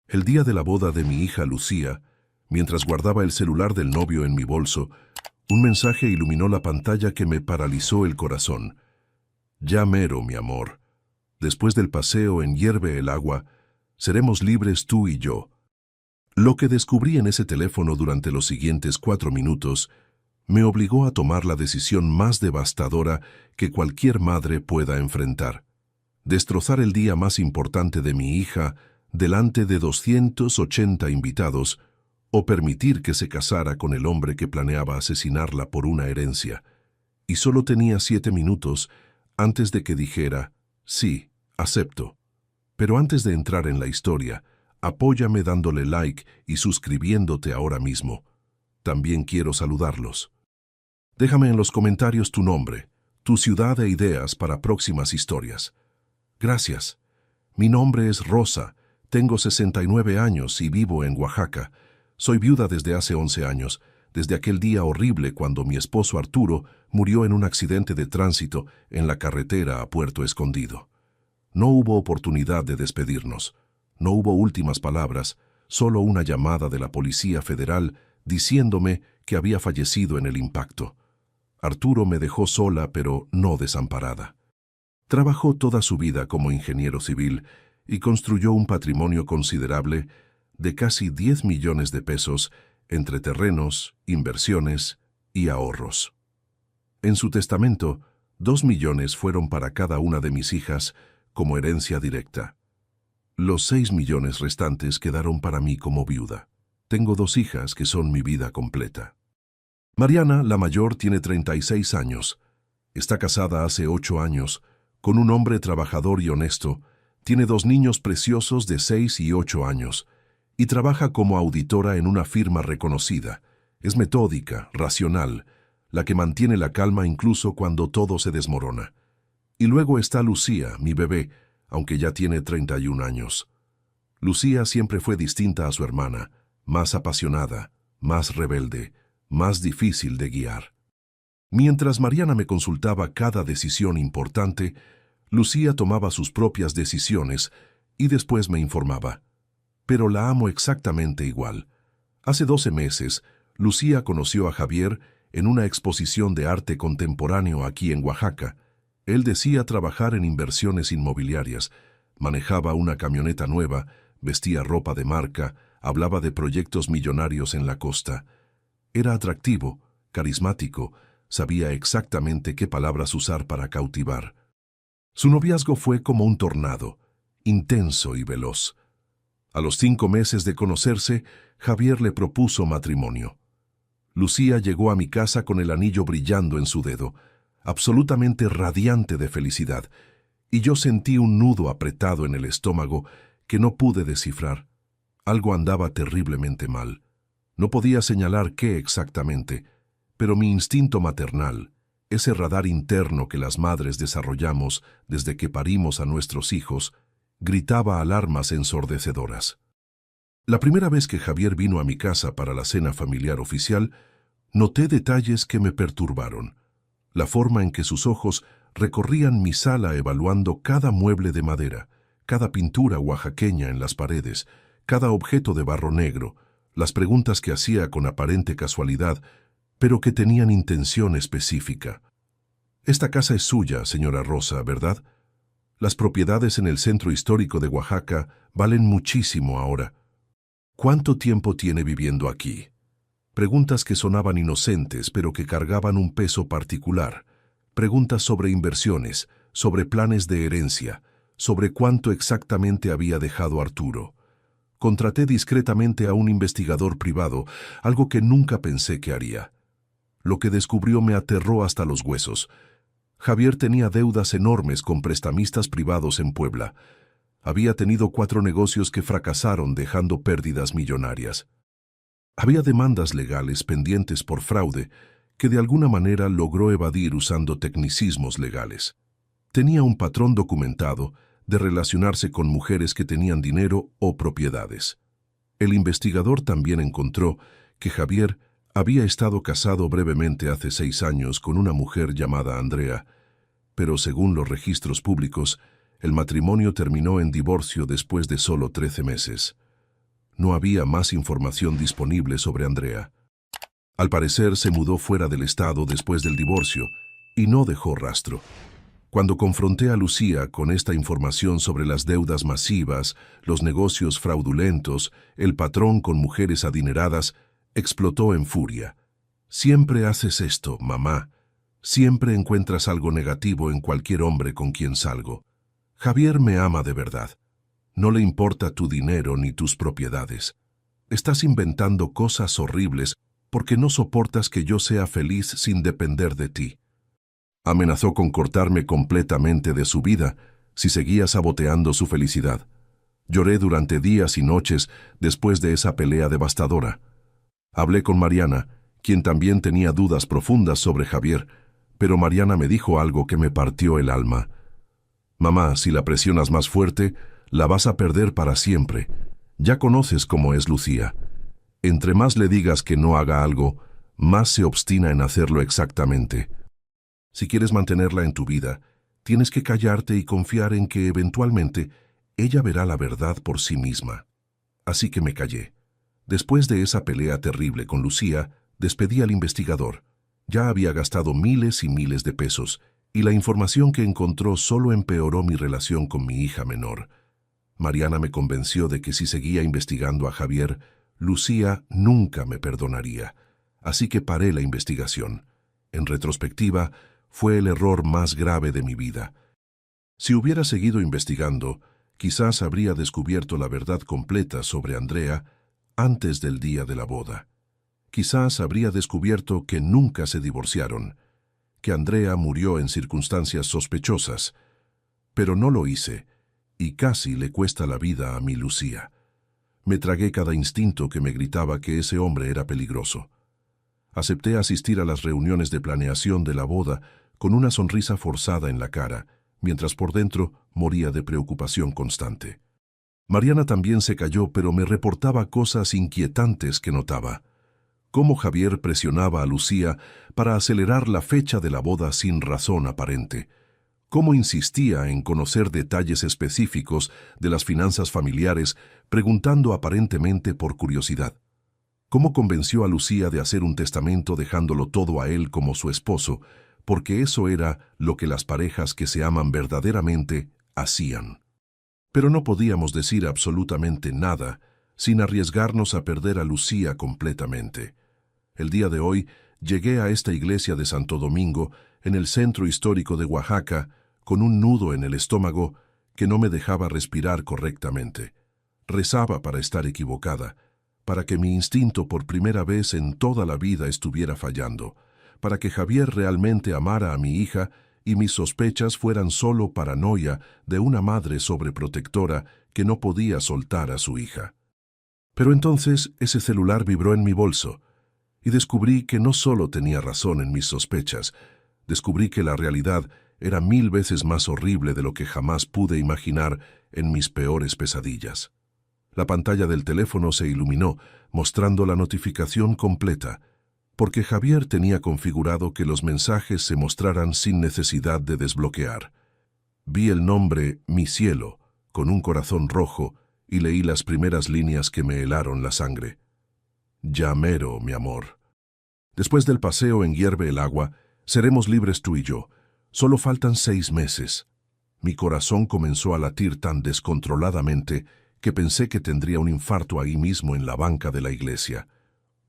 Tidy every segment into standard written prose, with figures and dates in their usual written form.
El día de la boda de mi hija Lucía, mientras guardaba el celular del novio en mi bolso, un mensaje iluminó la pantalla que me paralizó el corazón. Ya mero, mi amor. Después del paseo en Hierve el Agua, seremos libres tú y yo. Lo que descubrí en ese teléfono durante los siguientes 4 minutos me obligó a tomar la decisión más devastadora que cualquier madre pueda enfrentar. Destrozar el día más importante de mi hija delante de 280 invitados o permitir que se casara con el hombre que planeaba asesinarla por una herencia. Y solo tenía 7 minutos antes de que dijera, sí, acepto. Pero antes de entrar en la historia, apóyame dándole like y suscribiéndote ahora mismo. También quiero saludarlos. Déjame en los comentarios tu nombre, tu ciudad e ideas para próximas historias. Gracias. Mi nombre es Rosa, tengo 69 años y vivo en Oaxaca. Soy viuda desde hace 11 años, desde aquel día horrible cuando mi esposo Arturo murió en un accidente de tránsito en la carretera a Puerto Escondido. No hubo oportunidad de despedirnos, no hubo últimas palabras, solo una llamada de la Policía Federal diciéndome que había fallecido en el impacto. Arturo me dejó sola, pero no desamparada. Trabajó toda su vida como ingeniero civil y construyó un patrimonio considerable de casi 10 millones de pesos entre terrenos, inversiones y ahorros. En su testamento, 2 millones fueron para cada una de mis hijas como herencia directa. Los 6 millones restantes quedaron para mí como viuda. Tengo 2 hijas que son mi vida completa. Mariana, la mayor, tiene 36 años. Está casada hace 8 años, con un hombre trabajador y honesto. Tiene 2 niños preciosos de 6 y 8 años, y trabaja como auditora en una firma reconocida. Es metódica, racional, la que mantiene la calma incluso cuando todo se desmorona. Y luego está Lucía, mi bebé, aunque ya tiene 31 años. Lucía siempre fue distinta a su hermana, más apasionada, más rebelde, más difícil de guiar. Mientras Mariana me consultaba cada decisión importante, Lucía tomaba sus propias decisiones y después me informaba. Pero la amo exactamente igual. Hace 12 meses, Lucía conoció a Javier en una exposición de arte contemporáneo aquí en Oaxaca. Él decía trabajar en inversiones inmobiliarias, manejaba una camioneta nueva, vestía ropa de marca, hablaba de proyectos millonarios en la costa. Era atractivo, carismático, sabía exactamente qué palabras usar para cautivar. Su noviazgo fue como un tornado, intenso y veloz. A los 5 meses de conocerse, Javier le propuso matrimonio. Lucía llegó a mi casa con el anillo brillando en su dedo, absolutamente radiante de felicidad, y yo sentí un nudo apretado en el estómago que no pude descifrar. Algo andaba terriblemente mal. No podía señalar qué exactamente, pero mi instinto maternal, ese radar interno que las madres desarrollamos desde que parimos a nuestros hijos, gritaba alarmas ensordecedoras. La primera vez que Javier vino a mi casa para la cena familiar oficial, noté detalles que me perturbaron. La forma en que sus ojos recorrían mi sala evaluando cada mueble de madera, cada pintura oaxaqueña en las paredes, cada objeto de barro negro, las preguntas que hacía con aparente casualidad, pero que tenían intención específica. Esta casa es suya, señora Rosa, ¿verdad? Las propiedades en el centro histórico de Oaxaca valen muchísimo ahora. ¿Cuánto tiempo tiene viviendo aquí? Preguntas que sonaban inocentes, pero que cargaban un peso particular. Preguntas sobre inversiones, sobre planes de herencia, sobre cuánto exactamente había dejado Arturo. Contraté discretamente a un investigador privado, algo que nunca pensé que haría. Lo que descubrió me aterró hasta los huesos. Javier tenía deudas enormes con prestamistas privados en Puebla. Había tenido 4 negocios que fracasaron dejando pérdidas millonarias. Había demandas legales pendientes por fraude que de alguna manera logró evadir usando tecnicismos legales. Tenía un patrón documentado de relacionarse con mujeres que tenían dinero o propiedades. El investigador también encontró que Javier había estado casado brevemente hace 6 años con una mujer llamada Andrea, pero según los registros públicos, el matrimonio terminó en divorcio después de solo 13 meses. No había más información disponible sobre Andrea. Al parecer se mudó fuera del estado después del divorcio y no dejó rastro. Cuando confronté a Lucía con esta información sobre las deudas masivas, los negocios fraudulentos, el patrón con mujeres adineradas, explotó en furia. Siempre haces esto, mamá. Siempre encuentras algo negativo en cualquier hombre con quien salgo. Javier me ama de verdad. No le importa tu dinero ni tus propiedades. Estás inventando cosas horribles porque no soportas que yo sea feliz sin depender de ti. Amenazó con cortarme completamente de su vida si seguía saboteando su felicidad. Lloré durante días y noches después de esa pelea devastadora. Hablé con Mariana, quien también tenía dudas profundas sobre Javier, pero Mariana me dijo algo que me partió el alma. Mamá, si la presionas más fuerte, la vas a perder para siempre. Ya conoces cómo es Lucía. Entre más le digas que no haga algo, más se obstina en hacerlo exactamente. Si quieres mantenerla en tu vida, tienes que callarte y confiar en que eventualmente ella verá la verdad por sí misma. Así que me callé. Después de esa pelea terrible con Lucía, despedí al investigador. Ya había gastado miles y miles de pesos, y la información que encontró solo empeoró mi relación con mi hija menor. Mariana me convenció de que si seguía investigando a Javier, Lucía nunca me perdonaría. Así que paré la investigación. En retrospectiva, fue el error más grave de mi vida. Si hubiera seguido investigando, quizás habría descubierto la verdad completa sobre Andrea antes del día de la boda. Quizás habría descubierto que nunca se divorciaron, que Andrea murió en circunstancias sospechosas, pero no lo hice, y casi le cuesta la vida a mi Lucía. Me tragué cada instinto que me gritaba que ese hombre era peligroso. Acepté asistir a las reuniones de planeación de la boda con una sonrisa forzada en la cara, mientras por dentro moría de preocupación constante. Mariana también se calló, pero me reportaba cosas inquietantes que notaba. Cómo Javier presionaba a Lucía para acelerar la fecha de la boda sin razón aparente. Cómo insistía en conocer detalles específicos de las finanzas familiares, preguntando aparentemente por curiosidad. Cómo convenció a Lucía de hacer un testamento dejándolo todo a él como su esposo, porque eso era lo que las parejas que se aman verdaderamente hacían. Pero no podíamos decir absolutamente nada sin arriesgarnos a perder a Lucía completamente. El día de hoy llegué a esta iglesia de Santo Domingo, en el centro histórico de Oaxaca, con un nudo en el estómago que no me dejaba respirar correctamente. Rezaba para estar equivocada, para que mi instinto por primera vez en toda la vida estuviera fallando, para que Javier realmente amara a mi hija y mis sospechas fueran solo paranoia de una madre sobreprotectora que no podía soltar a su hija. Pero entonces ese celular vibró en mi bolso, y descubrí que no solo tenía razón en mis sospechas, descubrí que la realidad era 1000 veces más horrible de lo que jamás pude imaginar en mis peores pesadillas. La pantalla del teléfono se iluminó, mostrando la notificación completa, porque Javier tenía configurado que los mensajes se mostraran sin necesidad de desbloquear. Vi el nombre Mi Cielo, con un corazón rojo, y leí las primeras líneas que me helaron la sangre. Ya mero, mi amor. Después del paseo en Hierve el Agua, seremos libres tú y yo. Solo faltan 6 meses. Mi corazón comenzó a latir tan descontroladamente que pensé que tendría un infarto ahí mismo en la banca de la iglesia.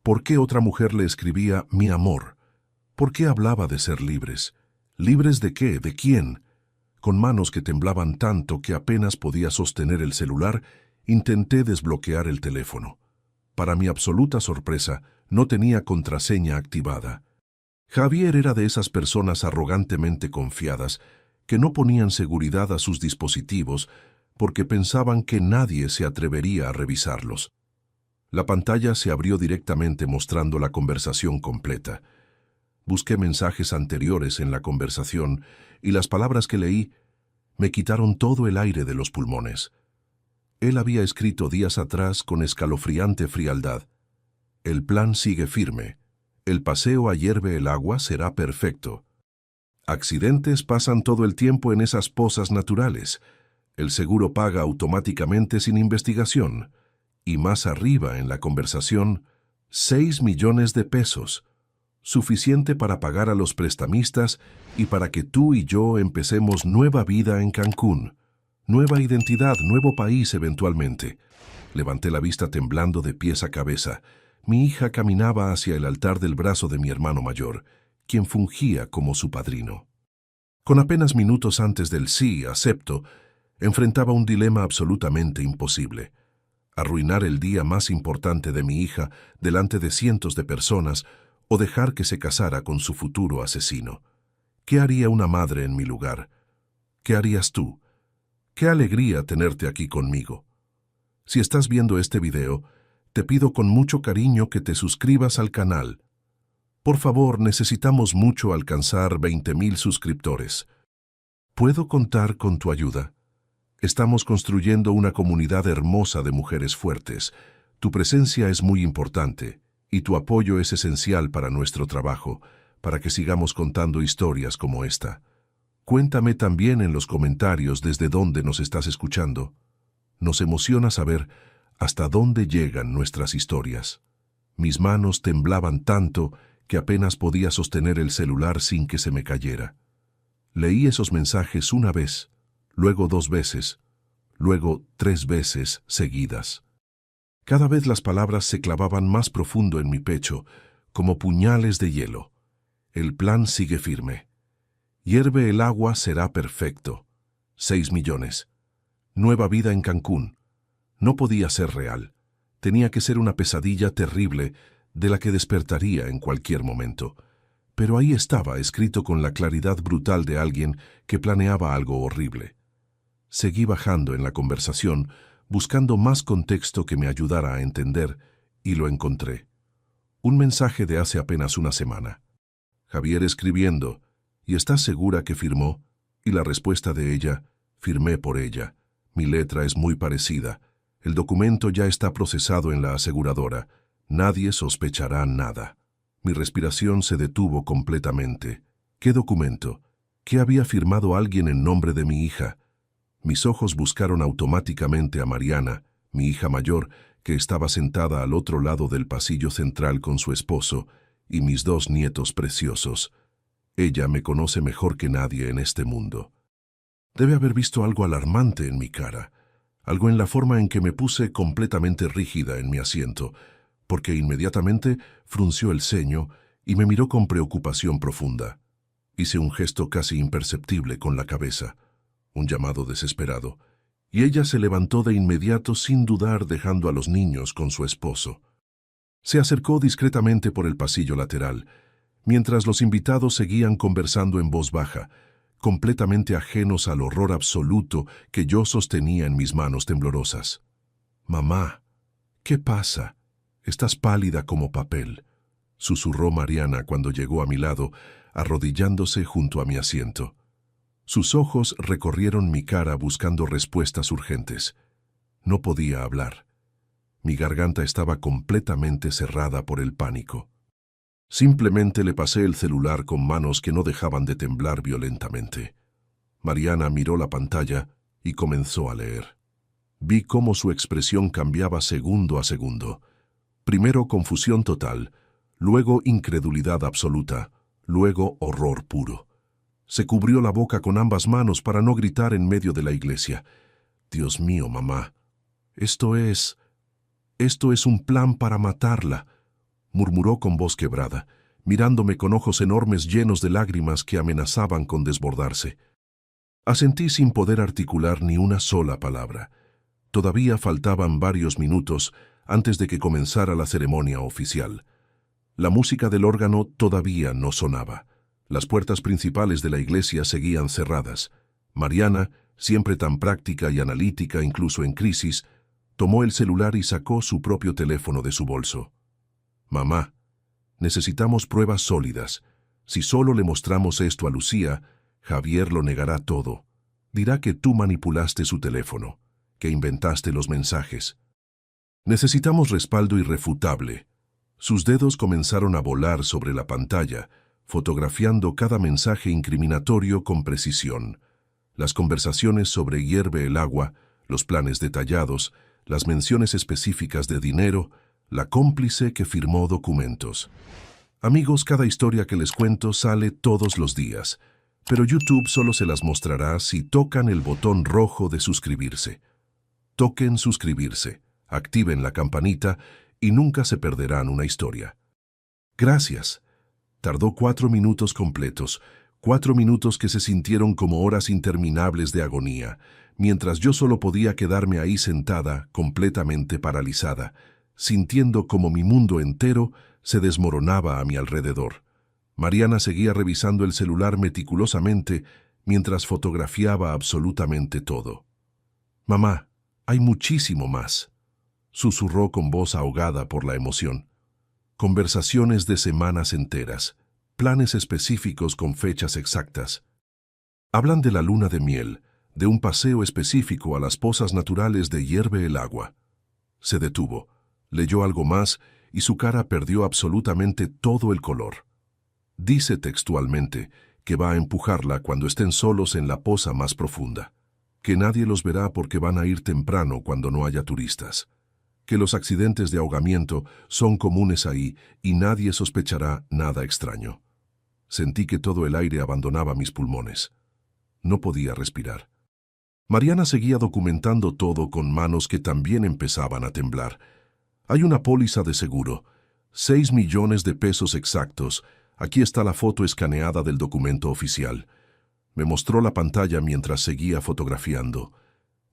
¿Por qué otra mujer le escribía mi amor? ¿Por qué hablaba de ser libres? ¿Libres de qué? ¿De quién? Con manos que temblaban tanto que apenas podía sostener el celular, intenté desbloquear el teléfono. Para mi absoluta sorpresa, no tenía contraseña activada. Javier era de esas personas arrogantemente confiadas que no ponían seguridad a sus dispositivos porque pensaban que nadie se atrevería a revisarlos. La pantalla se abrió directamente mostrando la conversación completa. Busqué mensajes anteriores en la conversación y las palabras que leí me quitaron todo el aire de los pulmones. Él había escrito días atrás con escalofriante frialdad: el plan sigue firme. El paseo a Hierve el Agua será perfecto. Accidentes pasan todo el tiempo en esas pozas naturales. El seguro paga automáticamente sin investigación. Y más arriba en la conversación, 6 millones de pesos, suficiente para pagar a los prestamistas y para que tú y yo empecemos nueva vida en Cancún, nueva identidad, nuevo país eventualmente. Levanté la vista temblando de pies a cabeza. Mi hija caminaba hacia el altar del brazo de mi hermano mayor, quien fungía como su padrino. Con apenas minutos antes del sí, acepto, enfrentaba un dilema absolutamente imposible. Arruinar el día más importante de mi hija delante de cientos de personas o dejar que se casara con su futuro asesino. ¿Qué haría una madre en mi lugar? ¿Qué harías tú? Qué alegría tenerte aquí conmigo. Si estás viendo este video, te pido con mucho cariño que te suscribas al canal. Por favor, necesitamos mucho alcanzar 20,000 suscriptores. ¿Puedo contar con tu ayuda? Estamos construyendo una comunidad hermosa de mujeres fuertes. Tu presencia es muy importante y tu apoyo es esencial para nuestro trabajo, para que sigamos contando historias como esta. Cuéntame también en los comentarios desde dónde nos estás escuchando. Nos emociona saber hasta dónde llegan nuestras historias. Mis manos temblaban tanto que apenas podía sostener el celular sin que se me cayera. Leí esos mensajes una vez, luego 2 veces, luego 3 veces seguidas. Cada vez las palabras se clavaban más profundo en mi pecho, como puñales de hielo. El plan sigue firme. Hierve el agua, será perfecto. 6 millones. Nueva vida en Cancún. No podía ser real. Tenía que ser una pesadilla terrible de la que despertaría en cualquier momento. Pero ahí estaba, escrito con la claridad brutal de alguien que planeaba algo horrible. Seguí bajando en la conversación, buscando más contexto que me ayudara a entender, y lo encontré. Un mensaje de hace apenas una semana. Javier escribiendo, ¿y estás segura que firmó? Y la respuesta de ella, firmé por ella. Mi letra es muy parecida. El documento ya está procesado en la aseguradora. Nadie sospechará nada. Mi respiración se detuvo completamente. ¿Qué documento? ¿Qué había firmado alguien en nombre de mi hija? Mis ojos buscaron automáticamente a Mariana, mi hija mayor, que estaba sentada al otro lado del pasillo central con su esposo y mis 2 nietos preciosos. Ella me conoce mejor que nadie en este mundo. Debe haber visto algo alarmante en mi cara, algo en la forma en que me puse completamente rígida en mi asiento, porque inmediatamente frunció el ceño y me miró con preocupación profunda. Hice un gesto casi imperceptible con la cabeza, un llamado desesperado, y ella se levantó de inmediato sin dudar, dejando a los niños con su esposo. Se acercó discretamente por el pasillo lateral, mientras los invitados seguían conversando en voz baja, completamente ajenos al horror absoluto que yo sostenía en mis manos temblorosas. «Mamá, ¿qué pasa? Estás pálida como papel», susurró Mariana cuando llegó a mi lado, arrodillándose junto a mi asiento. Sus ojos recorrieron mi cara buscando respuestas urgentes. No podía hablar. Mi garganta estaba completamente cerrada por el pánico. Simplemente le pasé el celular con manos que no dejaban de temblar violentamente. Mariana miró la pantalla y comenzó a leer. Vi cómo su expresión cambiaba segundo a segundo. Primero confusión total, luego incredulidad absoluta, luego horror puro. Se cubrió la boca con ambas manos para no gritar en medio de la iglesia. «Dios mío, mamá, esto es un plan para matarla», murmuró con voz quebrada, mirándome con ojos enormes llenos de lágrimas que amenazaban con desbordarse. Asentí sin poder articular ni una sola palabra. Todavía faltaban varios minutos antes de que comenzara la ceremonia oficial. La música del órgano todavía no sonaba. Las puertas principales de la iglesia seguían cerradas. Mariana, siempre tan práctica y analítica incluso en crisis, tomó el celular y sacó su propio teléfono de su bolso. «Mamá, necesitamos pruebas sólidas. Si solo le mostramos esto a Lucía, Javier lo negará todo. Dirá que tú manipulaste su teléfono, que inventaste los mensajes. Necesitamos respaldo irrefutable». Sus dedos comenzaron a volar sobre la pantalla, fotografiando cada mensaje incriminatorio con precisión. Las conversaciones sobre hierve el agua, los planes detallados, las menciones específicas de dinero, la cómplice que firmó documentos. Amigos, cada historia que les cuento sale todos los días, pero YouTube solo se las mostrará si tocan el botón rojo de suscribirse. Toquen suscribirse, activen la campanita y nunca se perderán una historia. Gracias. Tardó 4 minutos completos, 4 minutos que se sintieron como horas interminables de agonía, mientras yo solo podía quedarme ahí sentada, completamente paralizada, sintiendo como mi mundo entero se desmoronaba a mi alrededor. Mariana seguía revisando el celular meticulosamente mientras fotografiaba absolutamente todo. «Mamá, hay muchísimo más», susurró con voz ahogada por la emoción. Conversaciones de semanas enteras, planes específicos con fechas exactas. Hablan de la luna de miel, de un paseo específico a las pozas naturales de Hierve el Agua. Se detuvo, leyó algo más y su cara perdió absolutamente todo el color. Dice textualmente que va a empujarla cuando estén solos en la poza más profunda, que nadie los verá porque van a ir temprano cuando no haya turistas, que los accidentes de ahogamiento son comunes ahí y nadie sospechará nada extraño. Sentí que todo el aire abandonaba mis pulmones. No podía respirar. Mariana seguía documentando todo con manos que también empezaban a temblar. Hay una póliza de seguro, 6 millones de pesos exactos. Aquí está la foto escaneada del documento oficial. Me mostró la pantalla mientras seguía fotografiando.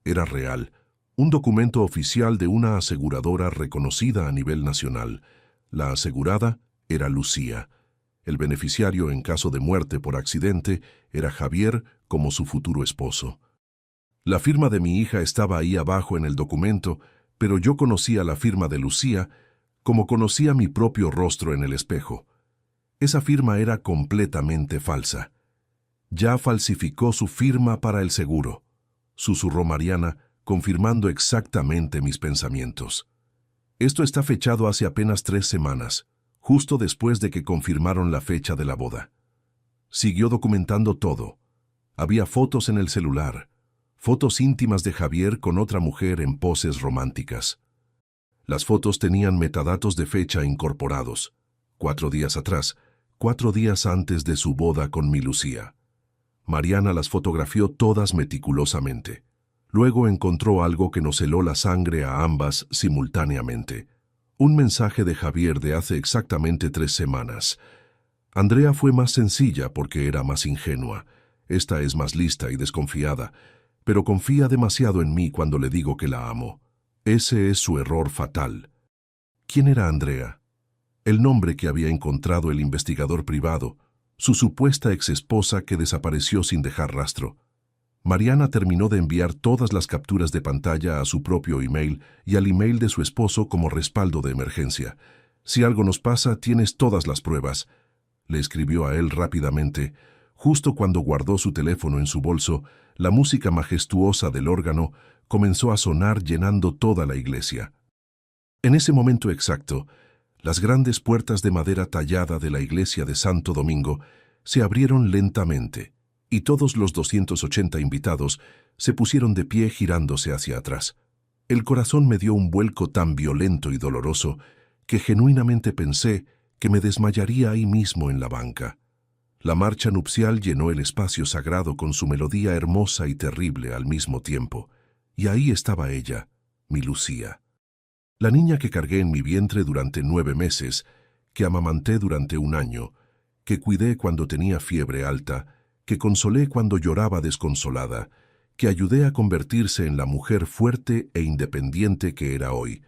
Era real, un documento oficial de una aseguradora reconocida a nivel nacional. La asegurada era Lucía. El beneficiario en caso de muerte por accidente era Javier como su futuro esposo. La firma de mi hija estaba ahí abajo en el documento, pero yo conocía la firma de Lucía como conocía mi propio rostro en el espejo. Esa firma era completamente falsa. Ya falsificó su firma para el seguro, susurró Mariana, confirmando exactamente mis pensamientos. Esto está fechado hace apenas 3 semanas, justo después de que confirmaron la fecha de la boda. Siguió documentando todo. Había fotos en el celular, fotos íntimas de Javier con otra mujer en poses románticas. Las fotos tenían metadatos de fecha incorporados, 4 días atrás, 4 días antes de su boda con mi Lucía. Mariana las fotografió todas meticulosamente. Luego encontró algo que nos heló la sangre a ambas simultáneamente. Un mensaje de Javier de hace exactamente 3 semanas. Andrea fue más sencilla porque era más ingenua. Esta es más lista y desconfiada, pero confía demasiado en mí cuando le digo que la amo. Ese es su error fatal. ¿Quién era Andrea? El nombre que había encontrado el investigador privado, su supuesta exesposa que desapareció sin dejar rastro. Mariana terminó de enviar todas las capturas de pantalla a su propio email y al email de su esposo como respaldo de emergencia. «Si algo nos pasa, tienes todas las pruebas», le escribió a él rápidamente. Justo cuando guardó su teléfono en su bolso, la música majestuosa del órgano comenzó a sonar llenando toda la iglesia. En ese momento exacto, las grandes puertas de madera tallada de la iglesia de Santo Domingo se abrieron lentamente y todos los 280 invitados se pusieron de pie girándose hacia atrás. El corazón me dio un vuelco tan violento y doloroso que genuinamente pensé que me desmayaría ahí mismo en la banca. La marcha nupcial llenó el espacio sagrado con su melodía hermosa y terrible al mismo tiempo, y ahí estaba ella, mi Lucía. La niña que cargué en mi vientre durante 9 meses, que amamanté durante 1 año, que cuidé cuando tenía fiebre alta, que consolé cuando lloraba desconsolada, que ayudé a convertirse en la mujer fuerte e independiente que era hoy.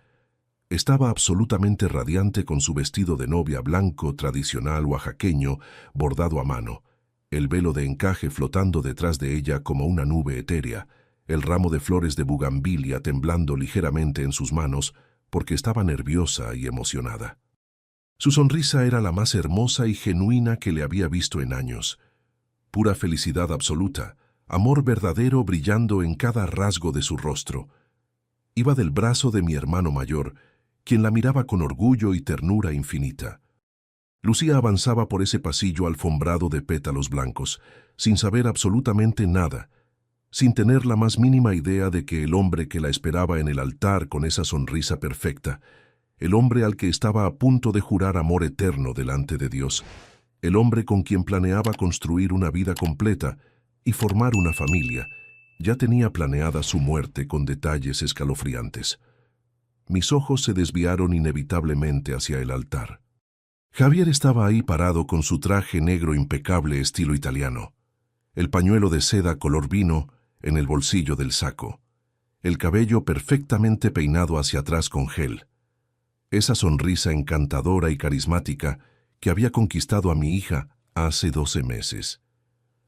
Estaba absolutamente radiante con su vestido de novia blanco tradicional oaxaqueño bordado a mano, el velo de encaje flotando detrás de ella como una nube etérea, el ramo de flores de bugambilia temblando ligeramente en sus manos, porque estaba nerviosa y emocionada. Su sonrisa era la más hermosa y genuina que le había visto en años. Pura felicidad absoluta, amor verdadero brillando en cada rasgo de su rostro. Iba del brazo de mi hermano mayor, quien la miraba con orgullo y ternura infinita. Lucía avanzaba por ese pasillo alfombrado de pétalos blancos, sin saber absolutamente nada, sin tener la más mínima idea de que el hombre que la esperaba en el altar con esa sonrisa perfecta, el hombre al que estaba a punto de jurar amor eterno delante de Dios, el hombre con quien planeaba construir una vida completa y formar una familia, ya tenía planeada su muerte con detalles escalofriantes. Mis ojos se desviaron inevitablemente hacia el altar. Javier estaba ahí parado con su traje negro impecable estilo italiano, el pañuelo de seda color vino en el bolsillo del saco, el cabello perfectamente peinado hacia atrás con gel, esa sonrisa encantadora y carismática que había conquistado a mi hija hace 12 meses.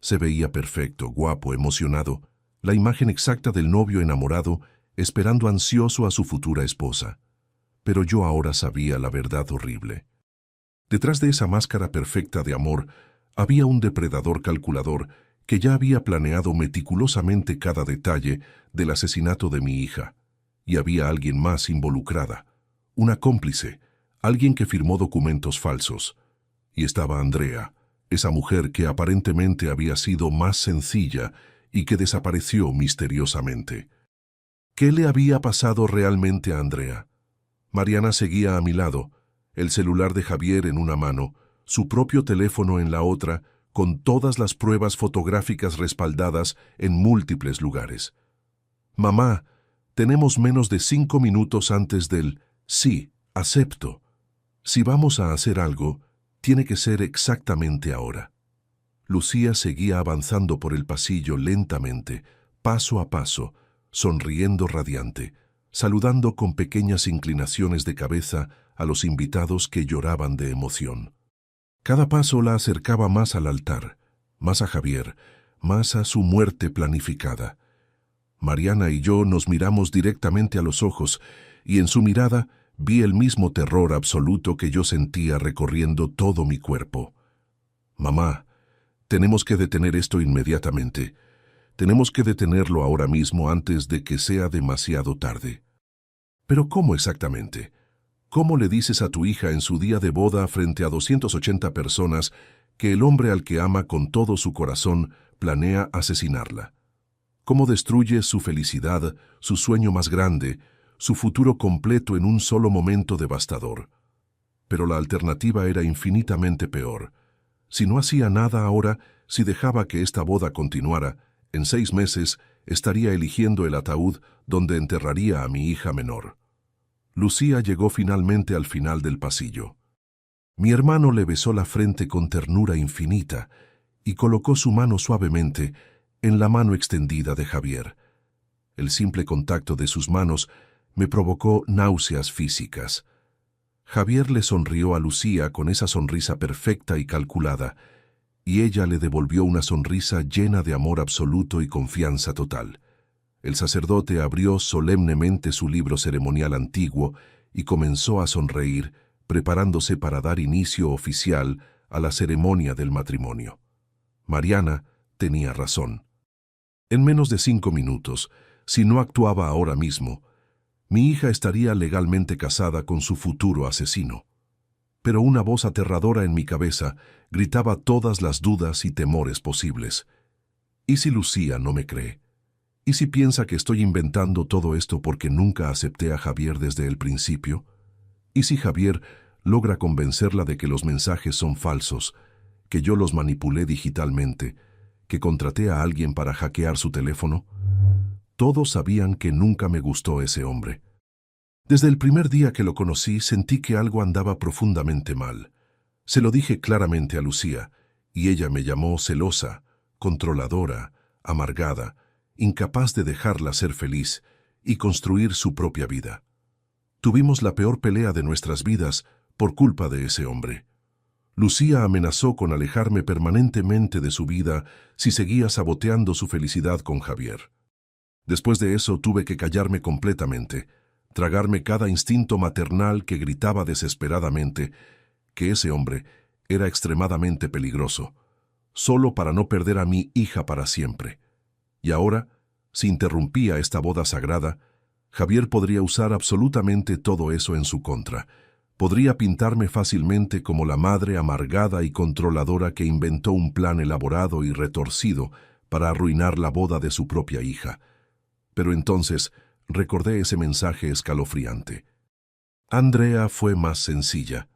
Se veía perfecto, guapo, emocionado, la imagen exacta del novio enamorado, esperando ansioso a su futura esposa. Pero yo ahora sabía la verdad horrible. Detrás de esa máscara perfecta de amor había un depredador calculador que ya había planeado meticulosamente cada detalle del asesinato de mi hija. Y había alguien más involucrada, una cómplice, alguien que firmó documentos falsos. Y estaba Andrea, esa mujer que aparentemente había sido más sencilla y que desapareció misteriosamente. ¿Qué le había pasado realmente a Andrea? Mariana seguía a mi lado, el celular de Javier en una mano, su propio teléfono en la otra, con todas las pruebas fotográficas respaldadas en múltiples lugares. «Mamá, tenemos menos de 5 minutos antes del sí, acepto. Si vamos a hacer algo, tiene que ser exactamente ahora». Lucía seguía avanzando por el pasillo lentamente, paso a paso, sonriendo radiante, saludando con pequeñas inclinaciones de cabeza a los invitados que lloraban de emoción. Cada paso la acercaba más al altar, más a Javier, más a su muerte planificada. Mariana y yo nos miramos directamente a los ojos y en su mirada vi el mismo terror absoluto que yo sentía recorriendo todo mi cuerpo. «Mamá, tenemos que detener esto inmediatamente. Tenemos que detenerlo ahora mismo antes de que sea demasiado tarde». «¿Pero cómo exactamente? ¿Cómo le dices a tu hija en su día de boda frente a 280 personas que el hombre al que ama con todo su corazón planea asesinarla? ¿Cómo destruyes su felicidad, su sueño más grande, su futuro completo en un solo momento devastador?» Pero la alternativa era infinitamente peor. Si no hacía nada ahora, si dejaba que esta boda continuara, en 6 meses estaría eligiendo el ataúd donde enterraría a mi hija menor. Lucía llegó finalmente al final del pasillo. Mi hermano le besó la frente con ternura infinita y colocó su mano suavemente en la mano extendida de Javier. El simple contacto de sus manos me provocó náuseas físicas. Javier le sonrió a Lucía con esa sonrisa perfecta y calculada, y ella le devolvió una sonrisa llena de amor absoluto y confianza total. El sacerdote abrió solemnemente su libro ceremonial antiguo y comenzó a sonreír, preparándose para dar inicio oficial a la ceremonia del matrimonio. Mariana tenía razón. En menos de 5 minutos, si no actuaba ahora mismo, mi hija estaría legalmente casada con su futuro asesino. Pero una voz aterradora en mi cabeza gritaba todas las dudas y temores posibles. ¿Y si Lucía no me cree? ¿Y si piensa que estoy inventando todo esto porque nunca acepté a Javier desde el principio? ¿Y si Javier logra convencerla de que los mensajes son falsos, que yo los manipulé digitalmente, que contraté a alguien para hackear su teléfono? Todos sabían que nunca me gustó ese hombre. Desde el primer día que lo conocí sentí que algo andaba profundamente mal. Se lo dije claramente a Lucía, y ella me llamó celosa, controladora, amargada, incapaz de dejarla ser feliz y construir su propia vida. Tuvimos la peor pelea de nuestras vidas por culpa de ese hombre. Lucía amenazó con alejarme permanentemente de su vida si seguía saboteando su felicidad con Javier. Después de eso tuve que callarme completamente, tragarme cada instinto maternal que gritaba desesperadamente que ese hombre era extremadamente peligroso, solo para no perder a mi hija para siempre. Y ahora, si interrumpía esta boda sagrada, Javier podría usar absolutamente todo eso en su contra. Podría pintarme fácilmente como la madre amargada y controladora que inventó un plan elaborado y retorcido para arruinar la boda de su propia hija. Pero entonces recordé ese mensaje escalofriante. Andrea fue más sencilla.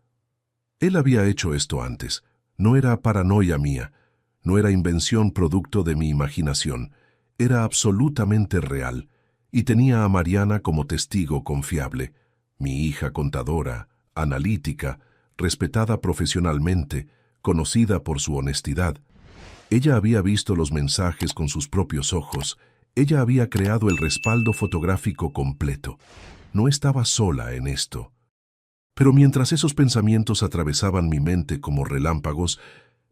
Él había hecho esto antes. No era paranoia mía, no era invención producto de mi imaginación. Era absolutamente real, y tenía a Mariana como testigo confiable, mi hija contadora, analítica, respetada profesionalmente, conocida por su honestidad. Ella había visto los mensajes con sus propios ojos. Ella había creado el respaldo fotográfico completo. No estaba sola en esto. Pero mientras esos pensamientos atravesaban mi mente como relámpagos,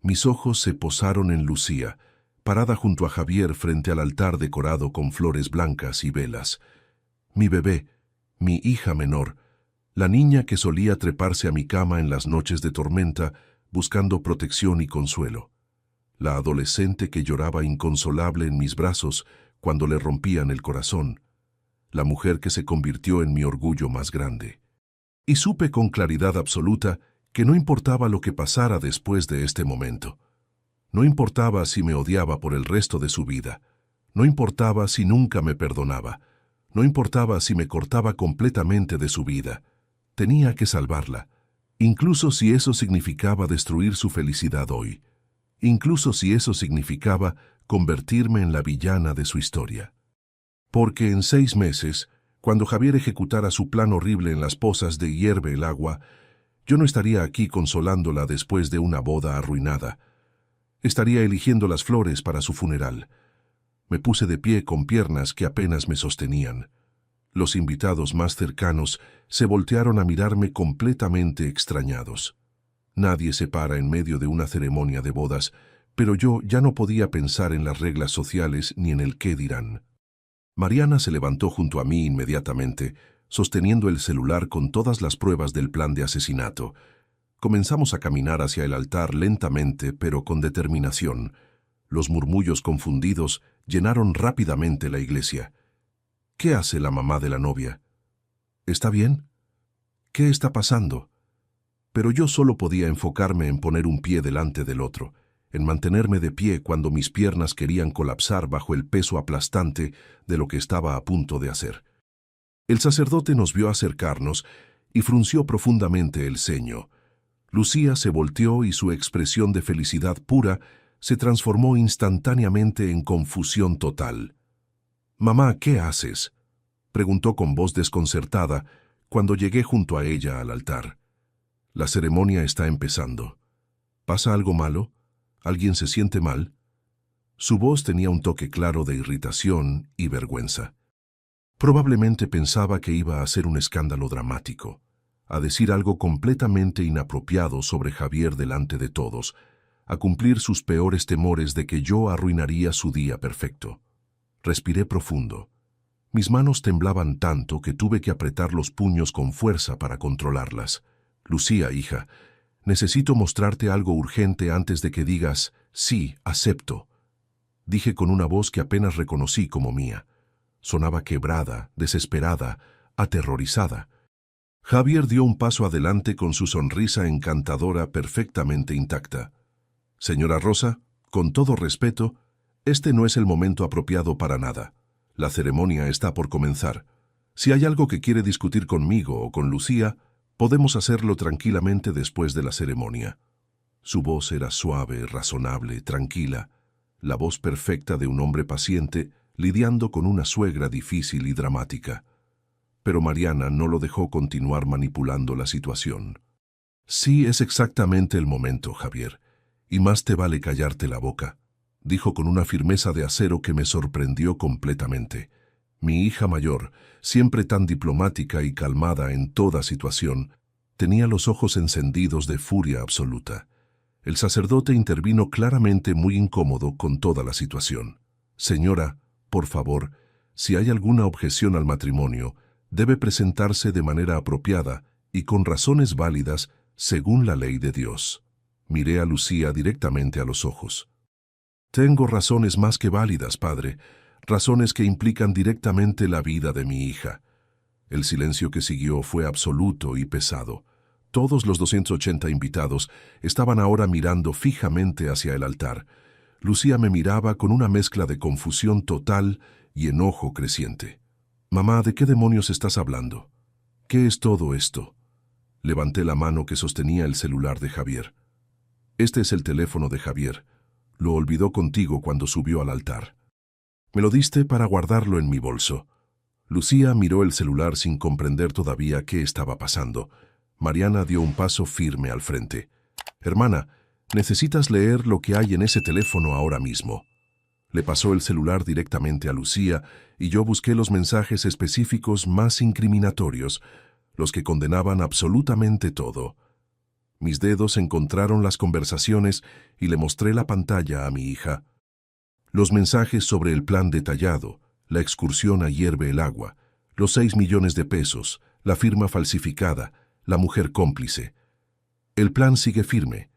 mis ojos se posaron en Lucía, parada junto a Javier frente al altar decorado con flores blancas y velas. Mi bebé, mi hija menor, la niña que solía treparse a mi cama en las noches de tormenta buscando protección y consuelo. La adolescente que lloraba inconsolable en mis brazos cuando le rompían el corazón. La mujer que se convirtió en mi orgullo más grande. Y supe con claridad absoluta que no importaba lo que pasara después de este momento. No importaba si me odiaba por el resto de su vida. No importaba si nunca me perdonaba. No importaba si me cortaba completamente de su vida. Tenía que salvarla, incluso si eso significaba destruir su felicidad hoy. Incluso si eso significaba convertirme en la villana de su historia. Porque en 6 meses, cuando Javier ejecutara su plan horrible en las pozas de Hierve el Agua, yo no estaría aquí consolándola después de una boda arruinada. Estaría eligiendo las flores para su funeral. Me puse de pie con piernas que apenas me sostenían. Los invitados más cercanos se voltearon a mirarme completamente extrañados. Nadie se para en medio de una ceremonia de bodas, pero yo ya no podía pensar en las reglas sociales ni en el qué dirán. Mariana se levantó junto a mí inmediatamente, sosteniendo el celular con todas las pruebas del plan de asesinato. Comenzamos a caminar hacia el altar lentamente, pero con determinación. Los murmullos confundidos llenaron rápidamente la iglesia. ¿Qué hace la mamá de la novia? ¿Está bien? ¿Qué está pasando? Pero yo solo podía enfocarme en poner un pie delante del otro, en mantenerme de pie cuando mis piernas querían colapsar bajo el peso aplastante de lo que estaba a punto de hacer. El sacerdote nos vio acercarnos y frunció profundamente el ceño. Lucía se volteó y su expresión de felicidad pura se transformó instantáneamente en confusión total. «Mamá, ¿qué haces?», preguntó con voz desconcertada cuando llegué junto a ella al altar. «La ceremonia está empezando. ¿Pasa algo malo? ¿Alguien se siente mal?». Su voz tenía un toque claro de irritación y vergüenza. Probablemente pensaba que iba a hacer un escándalo dramático, a decir algo completamente inapropiado sobre Javier delante de todos, a cumplir sus peores temores de que yo arruinaría su día perfecto. Respiré profundo. Mis manos temblaban tanto que tuve que apretar los puños con fuerza para controlarlas. «Lucía, hija, necesito mostrarte algo urgente antes de que digas, sí, acepto», dije con una voz que apenas reconocí como mía. Sonaba quebrada, desesperada, aterrorizada. Javier dio un paso adelante con su sonrisa encantadora perfectamente intacta. «Señora Rosa, con todo respeto, este no es el momento apropiado para nada. La ceremonia está por comenzar. Si hay algo que quiere discutir conmigo o con Lucía, podemos hacerlo tranquilamente después de la ceremonia». Su voz era suave, razonable, tranquila, la voz perfecta de un hombre paciente lidiando con una suegra difícil y dramática. Pero Mariana no lo dejó continuar manipulando la situación. «Sí, es exactamente el momento, Javier, y más te vale callarte la boca», dijo con una firmeza de acero que me sorprendió completamente. Mi hija mayor, siempre tan diplomática y calmada en toda situación, tenía los ojos encendidos de furia absoluta. El sacerdote intervino claramente muy incómodo con toda la situación. «Señora, por favor, si hay alguna objeción al matrimonio, debe presentarse de manera apropiada y con razones válidas según la ley de Dios». Miré a Lucía directamente a los ojos. «Tengo razones más que válidas, padre, razones que implican directamente la vida de mi hija». El silencio que siguió fue absoluto y pesado. Todos los 280 invitados estaban ahora mirando fijamente hacia el altar. Lucía me miraba con una mezcla de confusión total y enojo creciente. «Mamá, ¿de qué demonios estás hablando? ¿Qué es todo esto?» Levanté la mano que sostenía el celular de Javier. «Este es el teléfono de Javier. Lo olvidó contigo cuando subió al altar. Me lo diste para guardarlo en mi bolso». Lucía miró el celular sin comprender todavía qué estaba pasando. Mariana dio un paso firme al frente. «Hermana, necesitas leer lo que hay en ese teléfono ahora mismo». Le pasó el celular directamente a Lucía y yo busqué los mensajes específicos más incriminatorios, los que condenaban absolutamente todo. Mis dedos encontraron las conversaciones y le mostré la pantalla a mi hija. Los mensajes sobre el plan detallado, la excursión a Hierve el Agua, los 6 millones de pesos, la firma falsificada, la mujer cómplice. El plan sigue firme.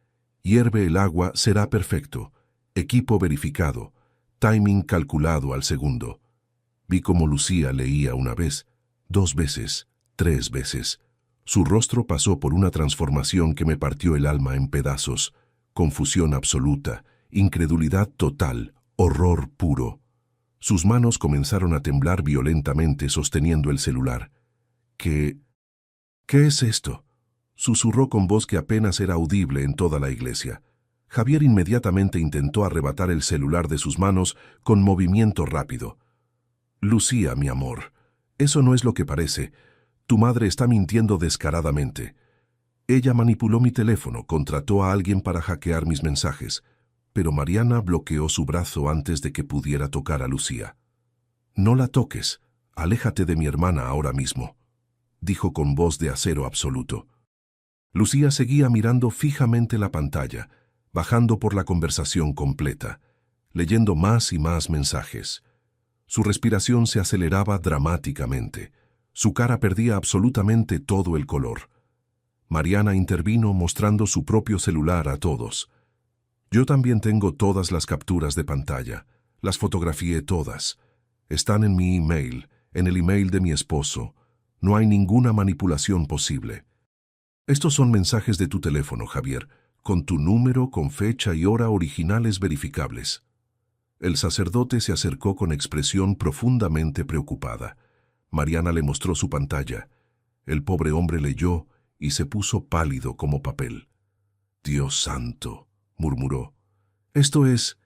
Hierve el Agua será perfecto. Equipo verificado. Timing calculado al segundo. Vi cómo Lucía leía una vez, 2 veces, 3 veces. Su rostro pasó por una transformación que me partió el alma en pedazos. Confusión absoluta, incredulidad total, horror puro. Sus manos comenzaron a temblar violentamente sosteniendo el celular. ¿Qué es esto?», susurró con voz que apenas era audible en toda la iglesia. Javier inmediatamente intentó arrebatar el celular de sus manos con movimiento rápido. «Lucía, mi amor, eso no es lo que parece. Tu madre está mintiendo descaradamente. Ella manipuló mi teléfono, contrató a alguien para hackear mis mensajes». Pero Mariana bloqueó su brazo antes de que pudiera tocar a Lucía. «No la toques, aléjate de mi hermana ahora mismo», dijo con voz de acero absoluto. Lucía seguía mirando fijamente la pantalla, bajando por la conversación completa, leyendo más y más mensajes. Su respiración se aceleraba dramáticamente. Su cara perdía absolutamente todo el color. Mariana intervino mostrando su propio celular a todos. «Yo también tengo todas las capturas de pantalla. Las fotografié todas. Están en mi email, en el email de mi esposo. No hay ninguna manipulación posible. Estos son mensajes de tu teléfono, Javier, con tu número, con fecha y hora originales verificables». El sacerdote se acercó con expresión profundamente preocupada. Mariana le mostró su pantalla. El pobre hombre leyó y se puso pálido como papel. «Dios santo», murmuró. Esto es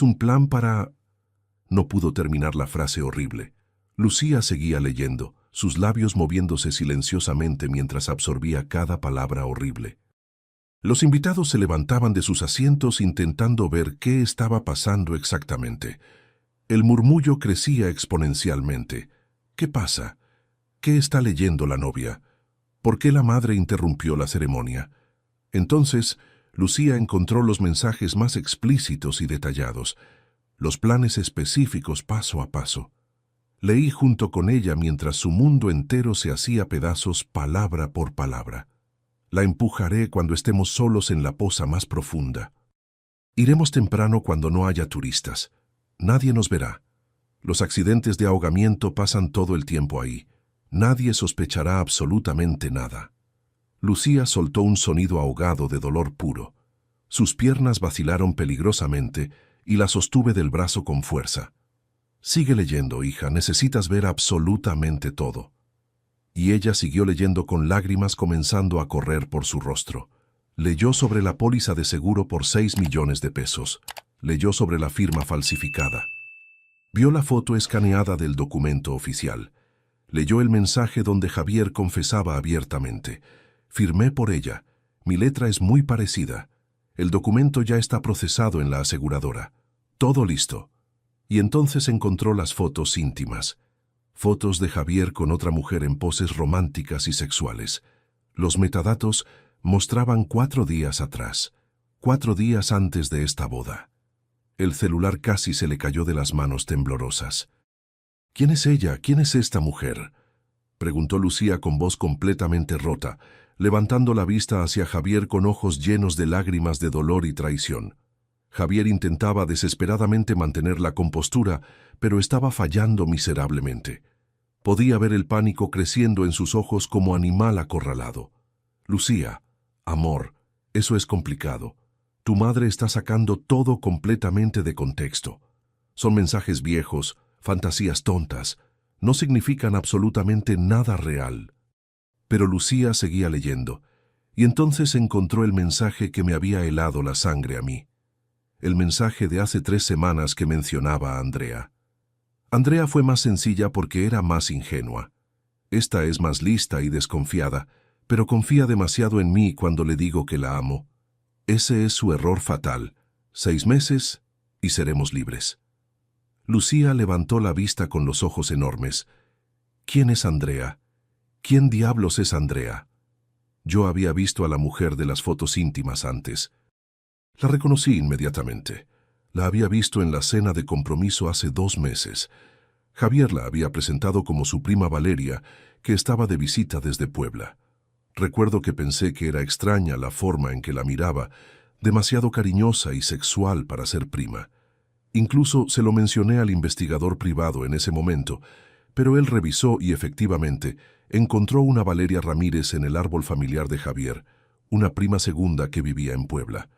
un plan para...». No pudo terminar la frase horrible. Lucía seguía leyendo, sus labios moviéndose silenciosamente mientras absorbía cada palabra horrible. Los invitados se levantaban de sus asientos intentando ver qué estaba pasando exactamente. El murmullo crecía exponencialmente. «¿Qué pasa? ¿Qué está leyendo la novia? ¿Por qué la madre interrumpió la ceremonia?». Entonces, Lucía encontró los mensajes más explícitos y detallados, los planes específicos paso a paso. Leí junto con ella mientras su mundo entero se hacía pedazos palabra por palabra. «La empujaré cuando estemos solos en la poza más profunda. Iremos temprano cuando no haya turistas. Nadie nos verá. Los accidentes de ahogamiento pasan todo el tiempo ahí. Nadie sospechará absolutamente nada». Lucía soltó un sonido ahogado de dolor puro. Sus piernas vacilaron peligrosamente y la sostuve del brazo con fuerza. «Sigue leyendo, hija, necesitas ver absolutamente todo». Y ella siguió leyendo con lágrimas comenzando a correr por su rostro. Leyó sobre la póliza de seguro por 6 millones de pesos. Leyó sobre la firma falsificada. Vio la foto escaneada del documento oficial. Leyó el mensaje donde Javier confesaba abiertamente. «Firmé por ella. Mi letra es muy parecida. El documento ya está procesado en la aseguradora. Todo listo». Y entonces encontró las fotos íntimas. Fotos de Javier con otra mujer en poses románticas y sexuales. Los metadatos mostraban 4 días atrás, 4 días antes de esta boda. El celular casi se le cayó de las manos temblorosas. «¿Quién es ella? ¿Quién es esta mujer?», preguntó Lucía con voz completamente rota, levantando la vista hacia Javier con ojos llenos de lágrimas de dolor y traición. Javier intentaba desesperadamente mantener la compostura, pero estaba fallando miserablemente. Podía ver el pánico creciendo en sus ojos como animal acorralado. «Lucía, amor, eso es complicado. Tu madre está sacando todo completamente de contexto. Son mensajes viejos, fantasías tontas. No significan absolutamente nada real. Pero Lucía seguía leyendo, y entonces encontró el mensaje que me había helado la sangre a mí. El mensaje de hace 3 semanas que mencionaba a Andrea. Andrea fue más sencilla porque era más ingenua. Esta es más lista y desconfiada, pero confía demasiado en mí cuando le digo que la amo. Ese es su error fatal. 6 meses y seremos libres. Lucía levantó la vista con los ojos enormes. ¿Quién es Andrea? ¿Quién diablos es Andrea? Yo había visto a la mujer de las fotos íntimas antes. La reconocí inmediatamente. La había visto en la cena de compromiso hace 2 meses. Javier la había presentado como su prima Valeria, que estaba de visita desde Puebla. Recuerdo que pensé que era extraña la forma en que la miraba, demasiado cariñosa y sexual para ser prima. Incluso se lo mencioné al investigador privado en ese momento, pero él revisó y efectivamente encontró una Valeria Ramírez en el árbol familiar de Javier, una prima segunda que vivía en Puebla.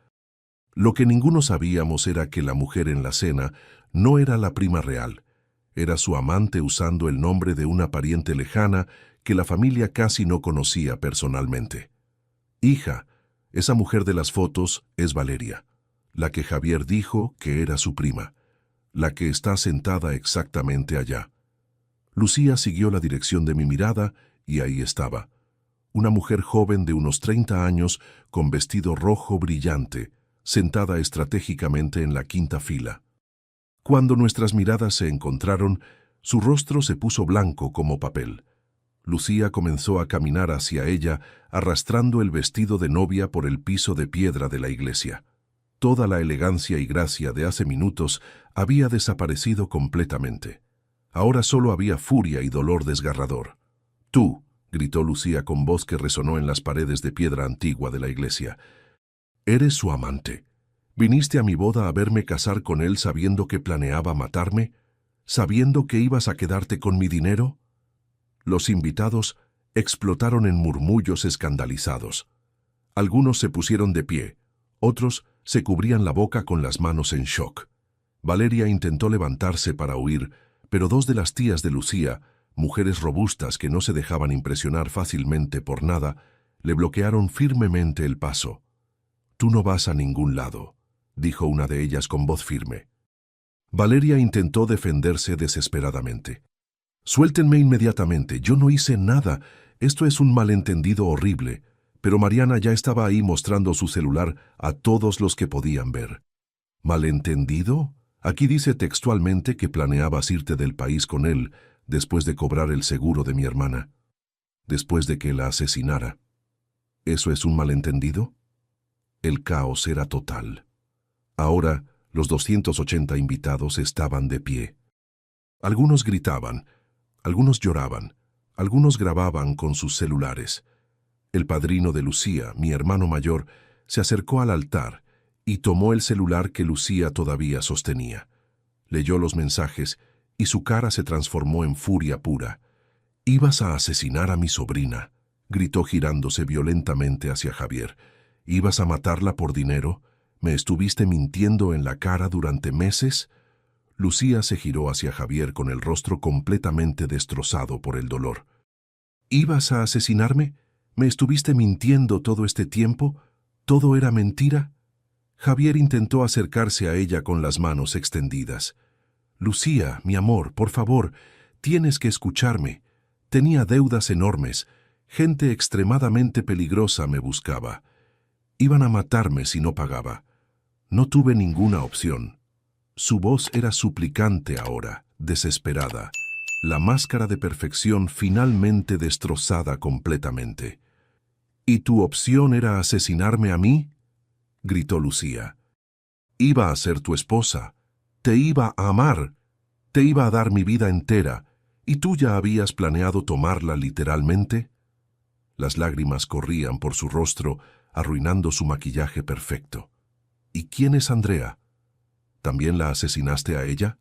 Lo que ninguno sabíamos era que la mujer en la cena no era la prima real. Era su amante usando el nombre de una pariente lejana que la familia casi no conocía personalmente. Hija, esa mujer de las fotos es Valeria, la que Javier dijo que era su prima, la que está sentada exactamente allá. Lucía siguió la dirección de mi mirada y ahí estaba. Una mujer joven de unos 30 años con vestido rojo brillante, sentada estratégicamente en la 5ª fila. Cuando nuestras miradas se encontraron, su rostro se puso blanco como papel. Lucía comenzó a caminar hacia ella, arrastrando el vestido de novia por el piso de piedra de la iglesia. Toda la elegancia y gracia de hace minutos había desaparecido completamente. Ahora solo había furia y dolor desgarrador. «Tú», gritó Lucía con voz que resonó en las paredes de piedra antigua de la iglesia, «eres su amante. ¿Viniste a mi boda a verme casar con él sabiendo que planeaba matarme? ¿Sabiendo que ibas a quedarte con mi dinero?» Los invitados explotaron en murmullos escandalizados. Algunos se pusieron de pie, otros se cubrían la boca con las manos en shock. Valeria intentó levantarse para huir, pero 2 de las tías de Lucía, mujeres robustas que no se dejaban impresionar fácilmente por nada, le bloquearon firmemente el paso. «Tú no vas a ningún lado», dijo una de ellas con voz firme. Valeria intentó defenderse desesperadamente. «Suéltenme inmediatamente, yo no hice nada, esto es un malentendido horrible», pero Mariana ya estaba ahí mostrando su celular a todos los que podían ver. «¿Malentendido? Aquí dice textualmente que planeabas irte del país con él después de cobrar el seguro de mi hermana, después de que la asesinara. ¿Eso es un malentendido?» El caos era total. Ahora, los 280 invitados estaban de pie. Algunos gritaban, algunos lloraban, algunos grababan con sus celulares. El padrino de Lucía, mi hermano mayor, se acercó al altar y tomó el celular que Lucía todavía sostenía. Leyó los mensajes y su cara se transformó en furia pura. «Ibas a asesinar a mi sobrina», gritó girándose violentamente hacia Javier. «¿Ibas a matarla por dinero? ¿Me estuviste mintiendo en la cara durante meses?» Lucía se giró hacia Javier con el rostro completamente destrozado por el dolor. «¿Ibas a asesinarme? ¿Me estuviste mintiendo todo este tiempo? ¿Todo era mentira?» Javier intentó acercarse a ella con las manos extendidas. «Lucía, mi amor, por favor, tienes que escucharme. Tenía deudas enormes. Gente extremadamente peligrosa me buscaba. Iban a matarme si no pagaba. No tuve ninguna opción». Su voz era suplicante ahora, desesperada. La máscara de perfección finalmente destrozada completamente. «¿Y tu opción era asesinarme a mí?», gritó Lucía. «Iba a ser tu esposa. Te iba a amar. Te iba a dar mi vida entera. ¿Y tú ya habías planeado tomarla literalmente?» Las lágrimas corrían por su rostro, arruinando su maquillaje perfecto. «¿Y quién es Andrea? ¿También la asesinaste a ella?».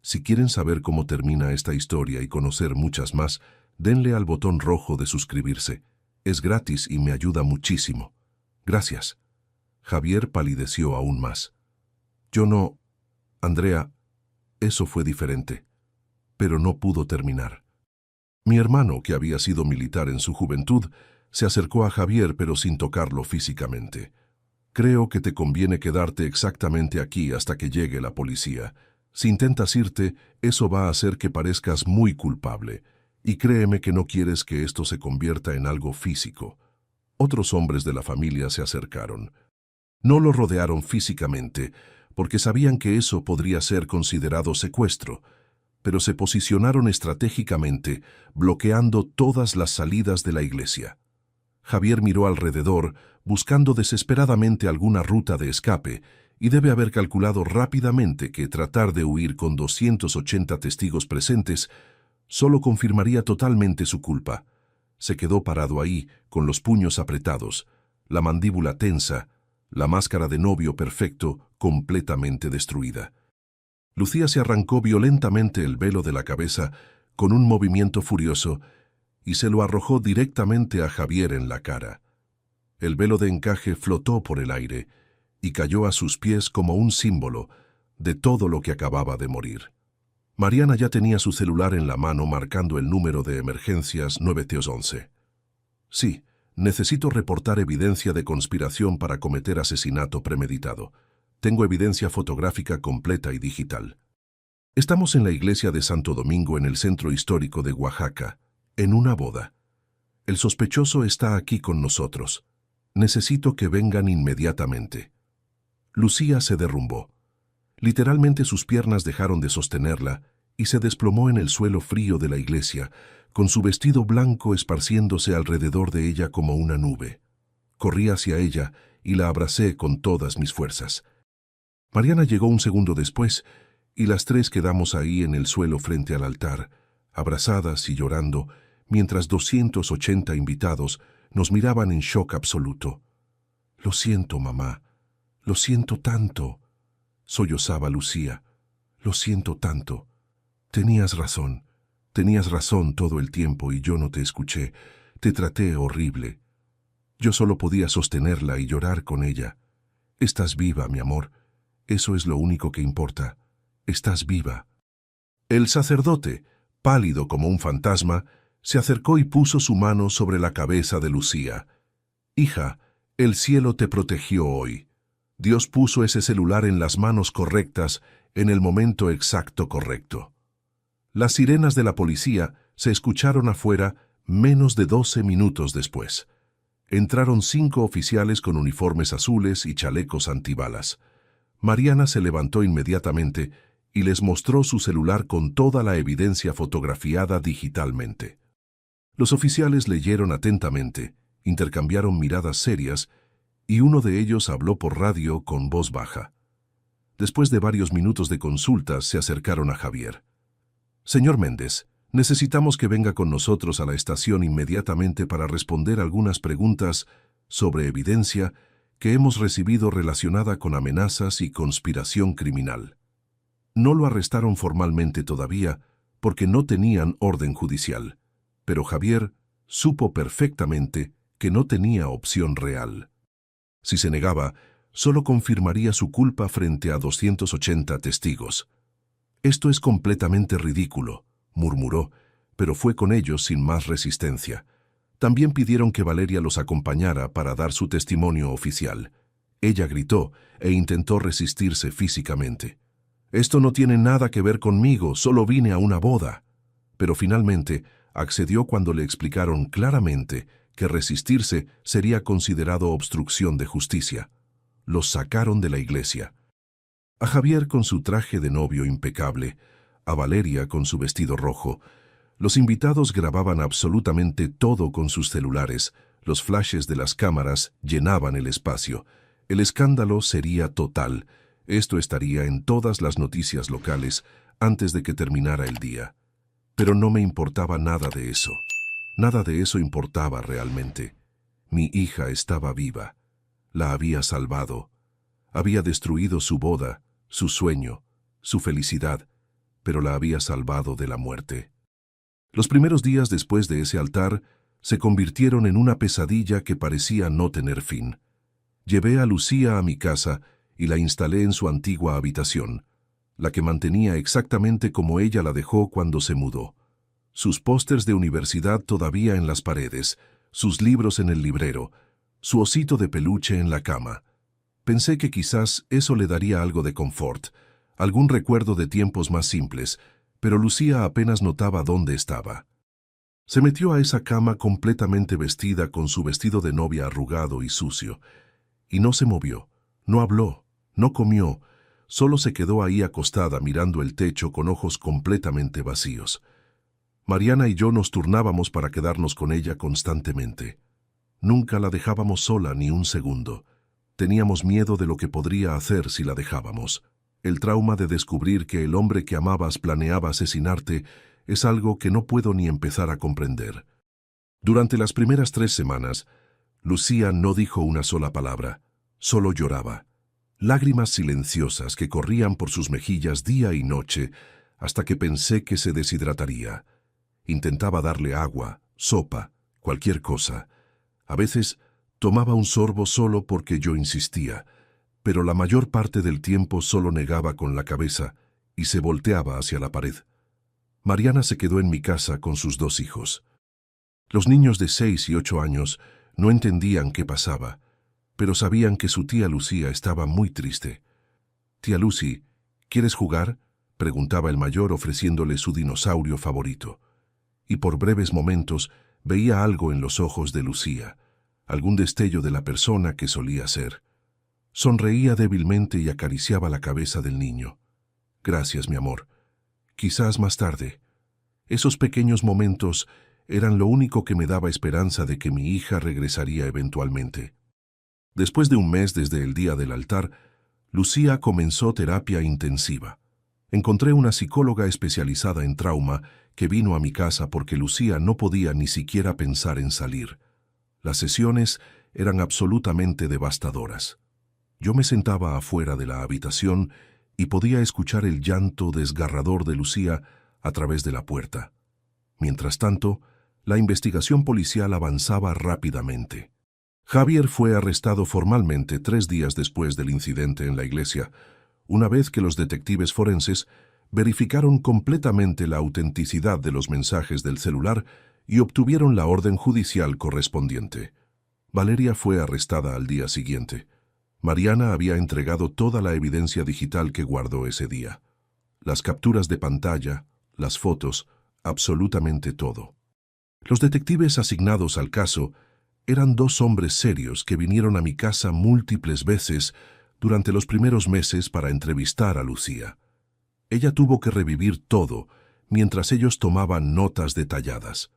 Si quieren saber cómo termina esta historia y conocer muchas más, denle al botón rojo de suscribirse. Es gratis y me ayuda muchísimo. Gracias. Javier palideció aún más. Yo no... Andrea, eso fue diferente. Pero no pudo terminar. Mi hermano, que había sido militar en su juventud, se acercó a Javier pero sin tocarlo físicamente. Creo que te conviene quedarte exactamente aquí hasta que llegue la policía. Si intentas irte, eso va a hacer que parezcas muy culpable. Y créeme que no quieres que esto se convierta en algo físico. Otros hombres de la familia se acercaron. No lo rodearon físicamente, porque sabían que eso podría ser considerado secuestro, pero se posicionaron estratégicamente, bloqueando todas las salidas de la iglesia. Javier miró alrededor, buscando desesperadamente alguna ruta de escape, y debe haber calculado rápidamente que tratar de huir con 280 testigos presentes solo confirmaría totalmente su culpa. Se quedó parado ahí, con los puños apretados, la mandíbula tensa, la máscara de novio perfecto completamente destruida. Lucía se arrancó violentamente el velo de la cabeza con un movimiento furioso y se lo arrojó directamente a Javier en la cara. El velo de encaje flotó por el aire y cayó a sus pies como un símbolo de todo lo que acababa de morir. Mariana ya tenía su celular en la mano marcando el número de emergencias 911. Sí, necesito reportar evidencia de conspiración para cometer asesinato premeditado. Tengo evidencia fotográfica completa y digital. Estamos en la iglesia de Santo Domingo en el centro histórico de Oaxaca, en una boda. El sospechoso está aquí con nosotros. Necesito que vengan inmediatamente. Lucía se derrumbó. Literalmente sus piernas dejaron de sostenerla y se desplomó en el suelo frío de la iglesia, con su vestido blanco esparciéndose alrededor de ella como una nube. Corrí hacia ella y la abracé con todas mis fuerzas. Mariana llegó un segundo después y las tres quedamos ahí en el suelo frente al altar, abrazadas y llorando, mientras 280 invitados nos miraban en shock absoluto. «Lo siento, mamá. Lo siento tanto», sollozaba Lucía. «Lo siento tanto. Tenías razón todo el tiempo y yo no te escuché. Te traté horrible. Yo solo podía sostenerla y llorar con ella. Estás viva, mi amor. Eso es lo único que importa. Estás viva». El sacerdote, pálido como un fantasma, se acercó y puso su mano sobre la cabeza de Lucía. «Hija, el cielo te protegió hoy. Dios puso ese celular en las manos correctas en el momento exacto correcto». Las sirenas de la policía se escucharon afuera menos de 12 minutos después. Entraron 5 oficiales con uniformes azules y chalecos antibalas. Mariana se levantó inmediatamente y les mostró su celular con toda la evidencia fotografiada digitalmente. Los oficiales leyeron atentamente, intercambiaron miradas serias y uno de ellos habló por radio con voz baja. Después de varios minutos de consultas, se acercaron a Javier. «Señor Méndez, necesitamos que venga con nosotros a la estación inmediatamente para responder algunas preguntas sobre evidencia que hemos recibido relacionada con amenazas y conspiración criminal». No lo arrestaron formalmente todavía porque no tenían orden judicial, pero Javier supo perfectamente que no tenía opción real. Si se negaba, solo confirmaría su culpa frente a 280 testigos. «Esto es completamente ridículo», murmuró, pero fue con ellos sin más resistencia. También pidieron que Valeria los acompañara para dar su testimonio oficial. Ella gritó e intentó resistirse físicamente. «Esto no tiene nada que ver conmigo, solo vine a una boda». Pero finalmente accedió cuando le explicaron claramente que resistirse sería considerado obstrucción de justicia. Los sacaron de la iglesia. A Javier con su traje de novio impecable, a Valeria con su vestido rojo. Los invitados grababan absolutamente todo con sus celulares. Los flashes de las cámaras llenaban el espacio. El escándalo sería total. Esto estaría en todas las noticias locales antes de que terminara el día. Pero no me importaba nada de eso. Nada de eso importaba realmente. Mi hija estaba viva. La había salvado. Había destruido su boda, su sueño, su felicidad, pero la había salvado de la muerte. Los primeros días después de ese altar se convirtieron en una pesadilla que parecía no tener fin. Llevé a Lucía a mi casa y la instalé en su antigua habitación, la que mantenía exactamente como ella la dejó cuando se mudó. Sus pósters de universidad todavía en las paredes, sus libros en el librero, su osito de peluche en la cama. Pensé que quizás eso le daría algo de confort, algún recuerdo de tiempos más simples, pero Lucía apenas notaba dónde estaba. Se metió a esa cama completamente vestida con su vestido de novia arrugado y sucio, y no se movió, no habló, no comió, solo se quedó ahí acostada mirando el techo con ojos completamente vacíos. Mariana y yo nos turnábamos para quedarnos con ella constantemente. Nunca la dejábamos sola ni un segundo. Teníamos miedo de lo que podría hacer si la dejábamos. El trauma de descubrir que el hombre que amabas planeaba asesinarte es algo que no puedo ni empezar a comprender. Durante las primeras 3 semanas, Lucía no dijo una sola palabra, solo lloraba. Lágrimas silenciosas que corrían por sus mejillas día y noche hasta que pensé que se deshidrataría. Intentaba darle agua, sopa, cualquier cosa. A veces tomaba un sorbo solo porque yo insistía, pero la mayor parte del tiempo solo negaba con la cabeza y se volteaba hacia la pared. Mariana se quedó en mi casa con sus 2 hijos. Los niños de 6 y 8 años no entendían qué pasaba, pero sabían que su tía Lucía estaba muy triste. «Tía Lucy, ¿quieres jugar?», preguntaba el mayor ofreciéndole su dinosaurio favorito. Y por breves momentos veía algo en los ojos de Lucía, algún destello de la persona que solía ser. Sonreía débilmente y acariciaba la cabeza del niño. «Gracias, mi amor. Quizás más tarde». Esos pequeños momentos eran lo único que me daba esperanza de que mi hija regresaría eventualmente. Después de un mes desde el día del altar, Lucía comenzó terapia intensiva. Encontré una psicóloga especializada en trauma que vino a mi casa porque Lucía no podía ni siquiera pensar en salir. Las sesiones eran absolutamente devastadoras. Yo me sentaba afuera de la habitación y podía escuchar el llanto desgarrador de Lucía a través de la puerta. Mientras tanto, la investigación policial avanzaba rápidamente. Javier fue arrestado formalmente 3 días después del incidente en la iglesia, una vez que los detectives forenses verificaron completamente la autenticidad de los mensajes del celular y obtuvieron la orden judicial correspondiente. Valeria fue arrestada al día siguiente. Mariana había entregado toda la evidencia digital que guardó ese día. Las capturas de pantalla, las fotos, absolutamente todo. Los detectives asignados al caso eran 2 hombres serios que vinieron a mi casa múltiples veces durante los primeros meses para entrevistar a Lucía. Ella tuvo que revivir todo mientras ellos tomaban notas detalladas.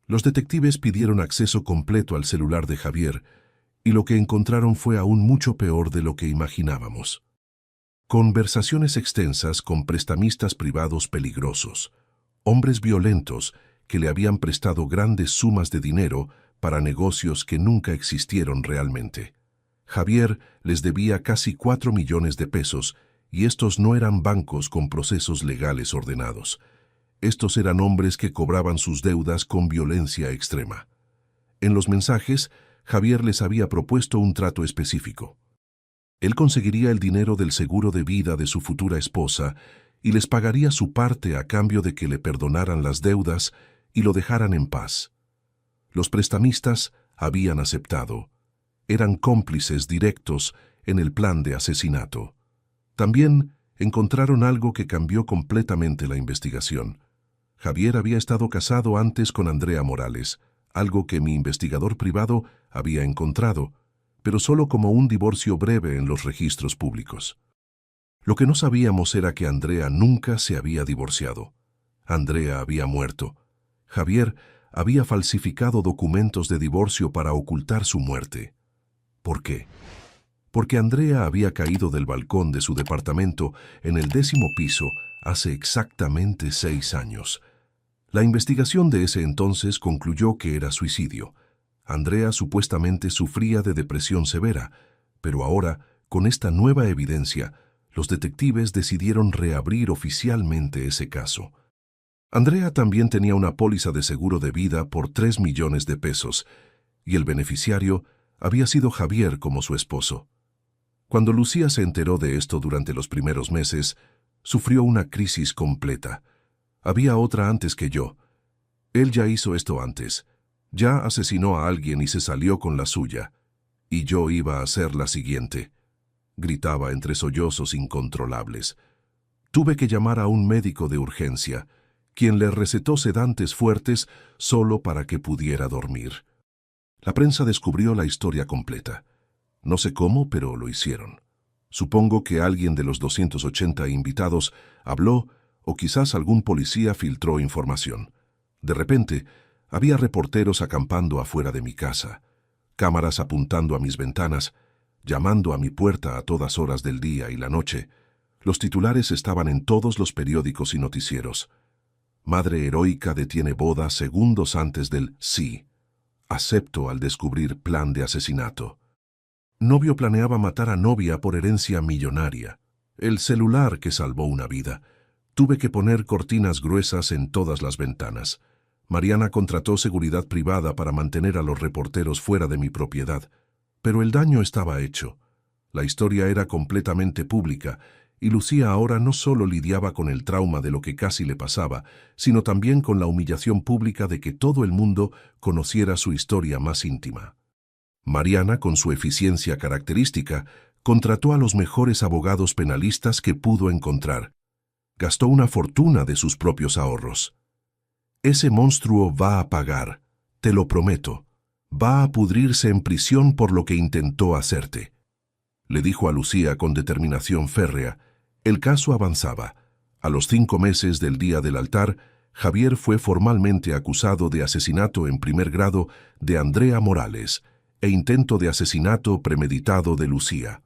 Los detectives pidieron acceso completo al celular de Javier y lo que encontraron fue aún mucho peor de lo que imaginábamos. Conversaciones extensas con prestamistas privados peligrosos, hombres violentos que le habían prestado grandes sumas de dinero para negocios que nunca existieron realmente. Javier les debía casi 4 millones de pesos y estos no eran bancos con procesos legales ordenados. Estos eran hombres que cobraban sus deudas con violencia extrema. En los mensajes, Javier les había propuesto un trato específico. Él conseguiría el dinero del seguro de vida de su futura esposa y les pagaría su parte a cambio de que le perdonaran las deudas y lo dejaran en paz. Los prestamistas habían aceptado. Eran cómplices directos en el plan de asesinato. También encontraron algo que cambió completamente la investigación. Javier había estado casado antes con Andrea Morales, algo que mi investigador privado había encontrado, pero solo como un divorcio breve en los registros públicos. Lo que no sabíamos era que Andrea nunca se había divorciado. Andrea había muerto. Javier había falsificado documentos de divorcio para ocultar su muerte. ¿Por qué? Porque Andrea había caído del balcón de su departamento en el 10º piso hace exactamente 6 años. La investigación de ese entonces concluyó que era suicidio. Andrea supuestamente sufría de depresión severa, pero ahora, con esta nueva evidencia, los detectives decidieron reabrir oficialmente ese caso. Andrea también tenía una póliza de seguro de vida por 3 millones de pesos, y el beneficiario había sido Javier como su esposo. Cuando Lucía se enteró de esto durante los primeros meses, sufrió una crisis completa. Había otra antes que yo. Él ya hizo esto antes. Ya asesinó a alguien y se salió con la suya. Y yo iba a hacer la siguiente. Gritaba entre sollozos incontrolables. Tuve que llamar a un médico de urgencia, quien le recetó sedantes fuertes solo para que pudiera dormir. La prensa descubrió la historia completa. No sé cómo, pero lo hicieron. Supongo que alguien de los 280 invitados habló o quizás algún policía filtró información. De repente, había reporteros acampando afuera de mi casa, cámaras apuntando a mis ventanas, llamando a mi puerta a todas horas del día y la noche. Los titulares estaban en todos los periódicos y noticieros. Madre heroica detiene boda segundos antes del sí. Acepto al descubrir plan de asesinato. Novio planeaba matar a novia por herencia millonaria. El celular que salvó una vida. Tuve que poner cortinas gruesas en todas las ventanas. Mariana contrató seguridad privada para mantener a los reporteros fuera de mi propiedad. Pero el daño estaba hecho. La historia era completamente pública, y Lucía ahora no solo lidiaba con el trauma de lo que casi le pasaba, sino también con la humillación pública de que todo el mundo conociera su historia más íntima. Mariana, con su eficiencia característica, contrató a los mejores abogados penalistas que pudo encontrar. Gastó una fortuna de sus propios ahorros. Ese monstruo va a pagar, te lo prometo. Va a pudrirse en prisión por lo que intentó hacerte. Le dijo a Lucía con determinación férrea. El caso avanzaba. A los 5 meses del día del altar, Javier fue formalmente acusado de asesinato en primer grado de Andrea Morales e intento de asesinato premeditado de Lucía.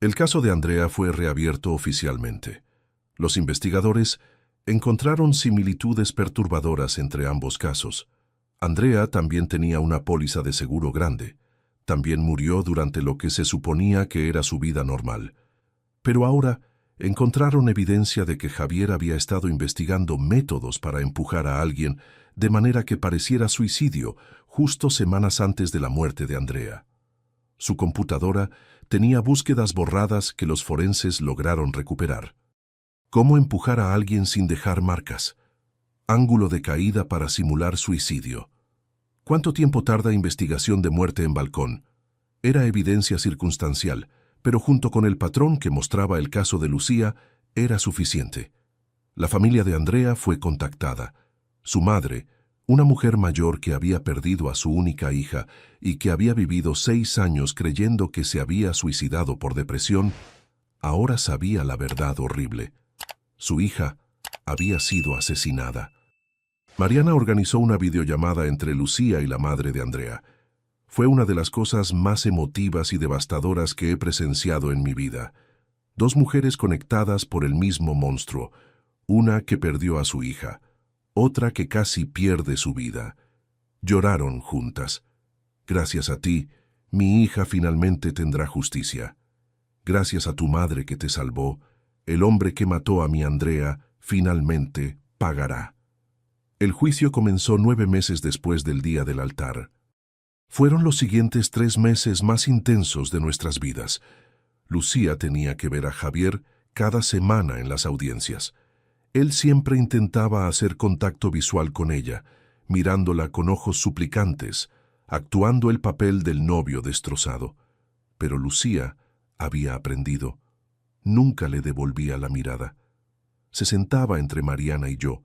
El caso de Andrea fue reabierto oficialmente. Los investigadores encontraron similitudes perturbadoras entre ambos casos. Andrea también tenía una póliza de seguro grande. También murió durante lo que se suponía que era su vida normal. Pero ahora encontraron evidencia de que Javier había estado investigando métodos para empujar a alguien de manera que pareciera suicidio justo semanas antes de la muerte de Andrea. Su computadora tenía búsquedas borradas que los forenses lograron recuperar. ¿Cómo empujar a alguien sin dejar marcas? Ángulo de caída para simular suicidio. ¿Cuánto tiempo tarda investigación de muerte en balcón? Era evidencia circunstancial, pero junto con el patrón que mostraba el caso de Lucía, era suficiente. La familia de Andrea fue contactada. Su madre, una mujer mayor que había perdido a su única hija y que había vivido 6 años creyendo que se había suicidado por depresión, ahora sabía la verdad horrible. Su hija había sido asesinada. Mariana organizó una videollamada entre Lucía y la madre de Andrea. Fue una de las cosas más emotivas y devastadoras que he presenciado en mi vida. 2 mujeres conectadas por el mismo monstruo, una que perdió a su hija, otra que casi pierde su vida. Lloraron juntas. Gracias a ti, mi hija finalmente tendrá justicia. Gracias a tu madre que te salvó, el hombre que mató a mi Andrea finalmente pagará. El juicio comenzó 9 meses después del día del altar. Fueron los siguientes 3 meses más intensos de nuestras vidas. Lucía tenía que ver a Javier cada semana en las audiencias. Él siempre intentaba hacer contacto visual con ella, mirándola con ojos suplicantes, actuando el papel del novio destrozado. Pero Lucía había aprendido. Nunca le devolvía la mirada. Se sentaba entre Mariana y yo,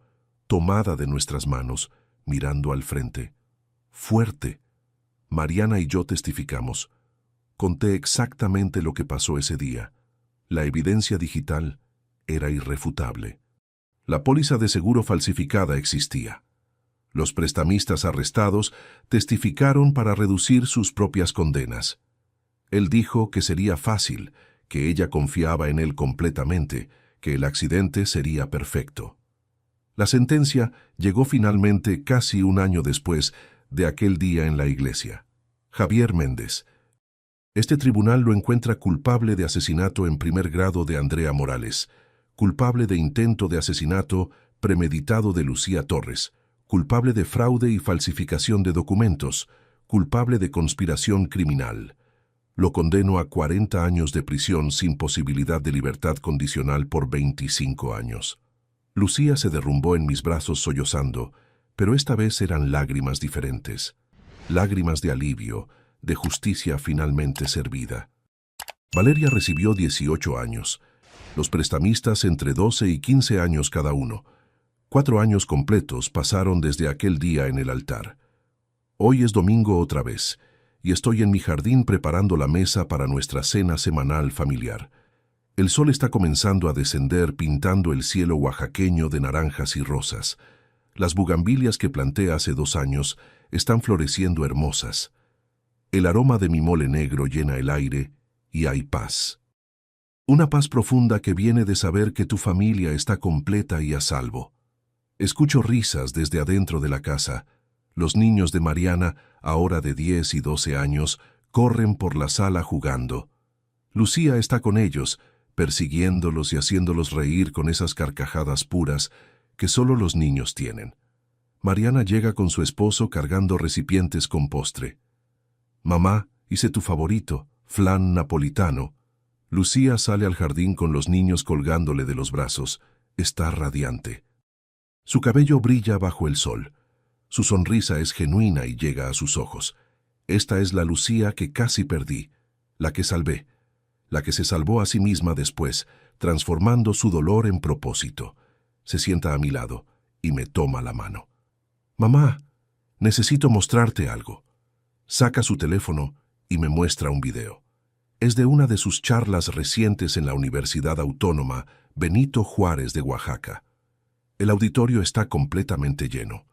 tomada de nuestras manos, mirando al frente. Fuerte. Mariana y yo testificamos. Conté exactamente lo que pasó ese día. La evidencia digital era irrefutable. La póliza de seguro falsificada existía. Los prestamistas arrestados testificaron para reducir sus propias condenas. Él dijo que sería fácil, que ella confiaba en él completamente, que el accidente sería perfecto. La sentencia llegó finalmente casi 1 año después de aquel día en la iglesia. Javier Méndez. Este tribunal lo encuentra culpable de asesinato en primer grado de Andrea Morales, culpable de intento de asesinato premeditado de Lucía Torres, culpable de fraude y falsificación de documentos, culpable de conspiración criminal. Lo condeno a 40 años de prisión sin posibilidad de libertad condicional por 25 años. Lucía se derrumbó en mis brazos sollozando, pero esta vez eran lágrimas diferentes. Lágrimas de alivio, de justicia finalmente servida. Valeria recibió 18 años. Los prestamistas entre 12 y 15 años cada uno. 4 años completos pasaron desde aquel día en el altar. Hoy es domingo otra vez, y estoy en mi jardín preparando la mesa para nuestra cena semanal familiar. El sol está comenzando a descender pintando el cielo oaxaqueño de naranjas y rosas. Las bugambilias que planté hace 2 años están floreciendo hermosas. El aroma de mi mole negro llena el aire y hay paz. Una paz profunda que viene de saber que tu familia está completa y a salvo. Escucho risas desde adentro de la casa. Los niños de Mariana, ahora de 10 y 12 años, corren por la sala jugando. Lucía está con ellos, persiguiéndolos y haciéndolos reír con esas carcajadas puras que solo los niños tienen. Mariana llega con su esposo cargando recipientes con postre. Mamá, hice tu favorito, flan napolitano. Lucía sale al jardín con los niños colgándole de los brazos. Está radiante. Su cabello brilla bajo el sol. Su sonrisa es genuina y llega a sus ojos. Esta es la Lucía que casi perdí, la que salvé, la que se salvó a sí misma después, transformando su dolor en propósito. Se sienta a mi lado y me toma la mano. Mamá, necesito mostrarte algo. Saca su teléfono y me muestra un video. Es de una de sus charlas recientes en la Universidad Autónoma Benito Juárez de Oaxaca. El auditorio está completamente lleno.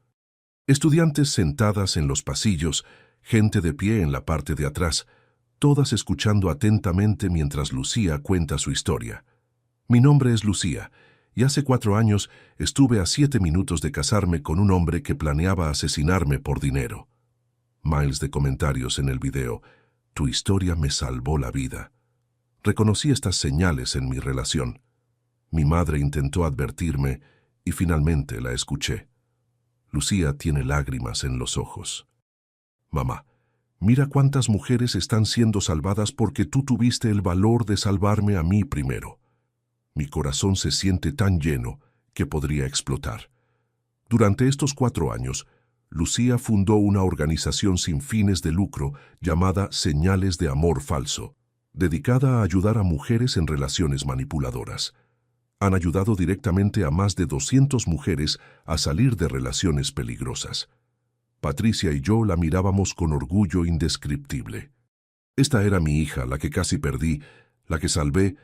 Estudiantes sentadas en los pasillos, gente de pie en la parte de atrás, todas escuchando atentamente mientras Lucía cuenta su historia. Mi nombre es Lucía, y hace 4 años estuve a 7 minutos de casarme con un hombre que planeaba asesinarme por dinero. Miles de comentarios en el video. Tu historia me salvó la vida. Reconocí estas señales en mi relación. Mi madre intentó advertirme y finalmente la escuché. Lucía tiene lágrimas en los ojos. Mamá, mira cuántas mujeres están siendo salvadas porque tú tuviste el valor de salvarme a mí primero. Mi corazón se siente tan lleno que podría explotar. Durante estos 4 años, Lucía fundó una organización sin fines de lucro llamada Señales de Amor Falso, dedicada a ayudar a mujeres en relaciones manipuladoras. Han ayudado directamente a más de 200 mujeres a salir de relaciones peligrosas. Patricia y yo la mirábamos con orgullo indescriptible. Esta era mi hija, la que casi perdí, la que salvé,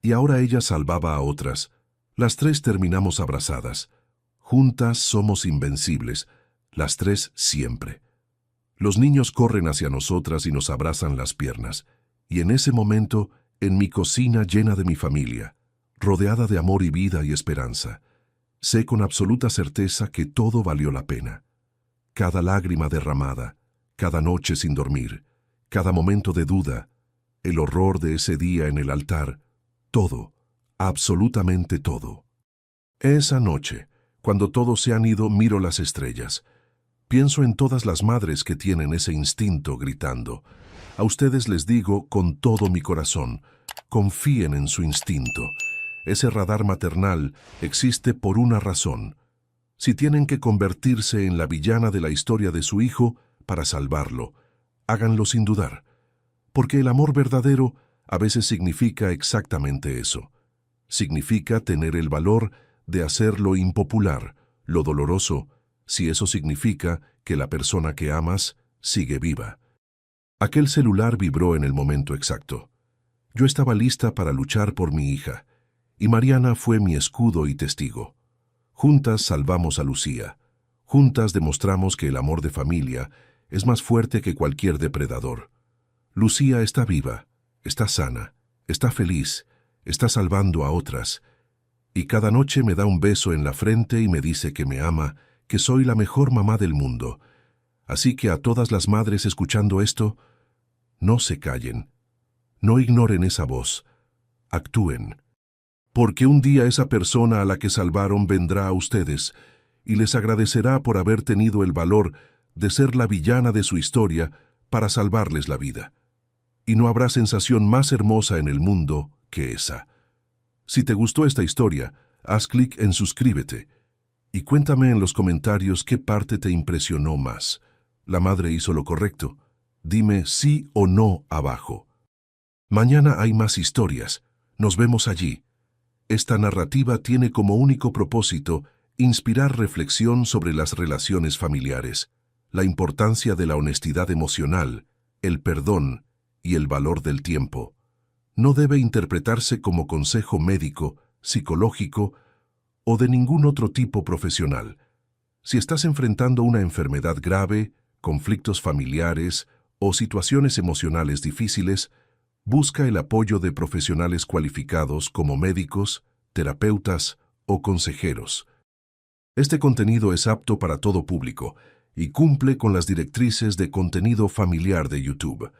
y ahora ella salvaba a otras. Las 3 terminamos abrazadas. Juntas somos invencibles. Las 3 siempre. Los niños corren hacia nosotras y nos abrazan las piernas. Y en ese momento, en mi cocina llena de mi familia, rodeada de amor y vida y esperanza, sé con absoluta certeza que todo valió la pena. Cada lágrima derramada, cada noche sin dormir, cada momento de duda, el horror de ese día en el altar, todo, absolutamente todo. Esa noche, cuando todos se han ido, miro las estrellas. Pienso en todas las madres que tienen ese instinto gritando. A ustedes les digo con todo mi corazón, confíen en su instinto. Ese radar maternal existe por una razón. Si tienen que convertirse en la villana de la historia de su hijo para salvarlo, háganlo sin dudar. Porque el amor verdadero a veces significa exactamente eso. Significa tener el valor de hacer lo impopular, lo doloroso, si eso significa que la persona que amas sigue viva. Aquel celular vibró en el momento exacto. Yo estaba lista para luchar por mi hija, y Mariana fue mi escudo y testigo. Juntas salvamos a Lucía. Juntas demostramos que el amor de familia es más fuerte que cualquier depredador. Lucía está viva, está sana, está feliz, está salvando a otras, y cada noche me da un beso en la frente y me dice que me ama, que soy la mejor mamá del mundo. Así que a todas las madres escuchando esto, no se callen, no ignoren esa voz, actúen. Porque un día esa persona a la que salvaron vendrá a ustedes y les agradecerá por haber tenido el valor de ser la villana de su historia para salvarles la vida. Y no habrá sensación más hermosa en el mundo que esa. Si te gustó esta historia, haz clic en suscríbete y cuéntame en los comentarios qué parte te impresionó más. ¿La madre hizo lo correcto? Dime sí o no abajo. Mañana hay más historias. Nos vemos allí. Esta narrativa tiene como único propósito inspirar reflexión sobre las relaciones familiares, la importancia de la honestidad emocional, el perdón y el valor del tiempo. No debe interpretarse como consejo médico, psicológico o de ningún otro tipo profesional. Si estás enfrentando una enfermedad grave, conflictos familiares o situaciones emocionales difíciles, busca el apoyo de profesionales cualificados como médicos, terapeutas o consejeros. Este contenido es apto para todo público y cumple con las directrices de contenido familiar de YouTube.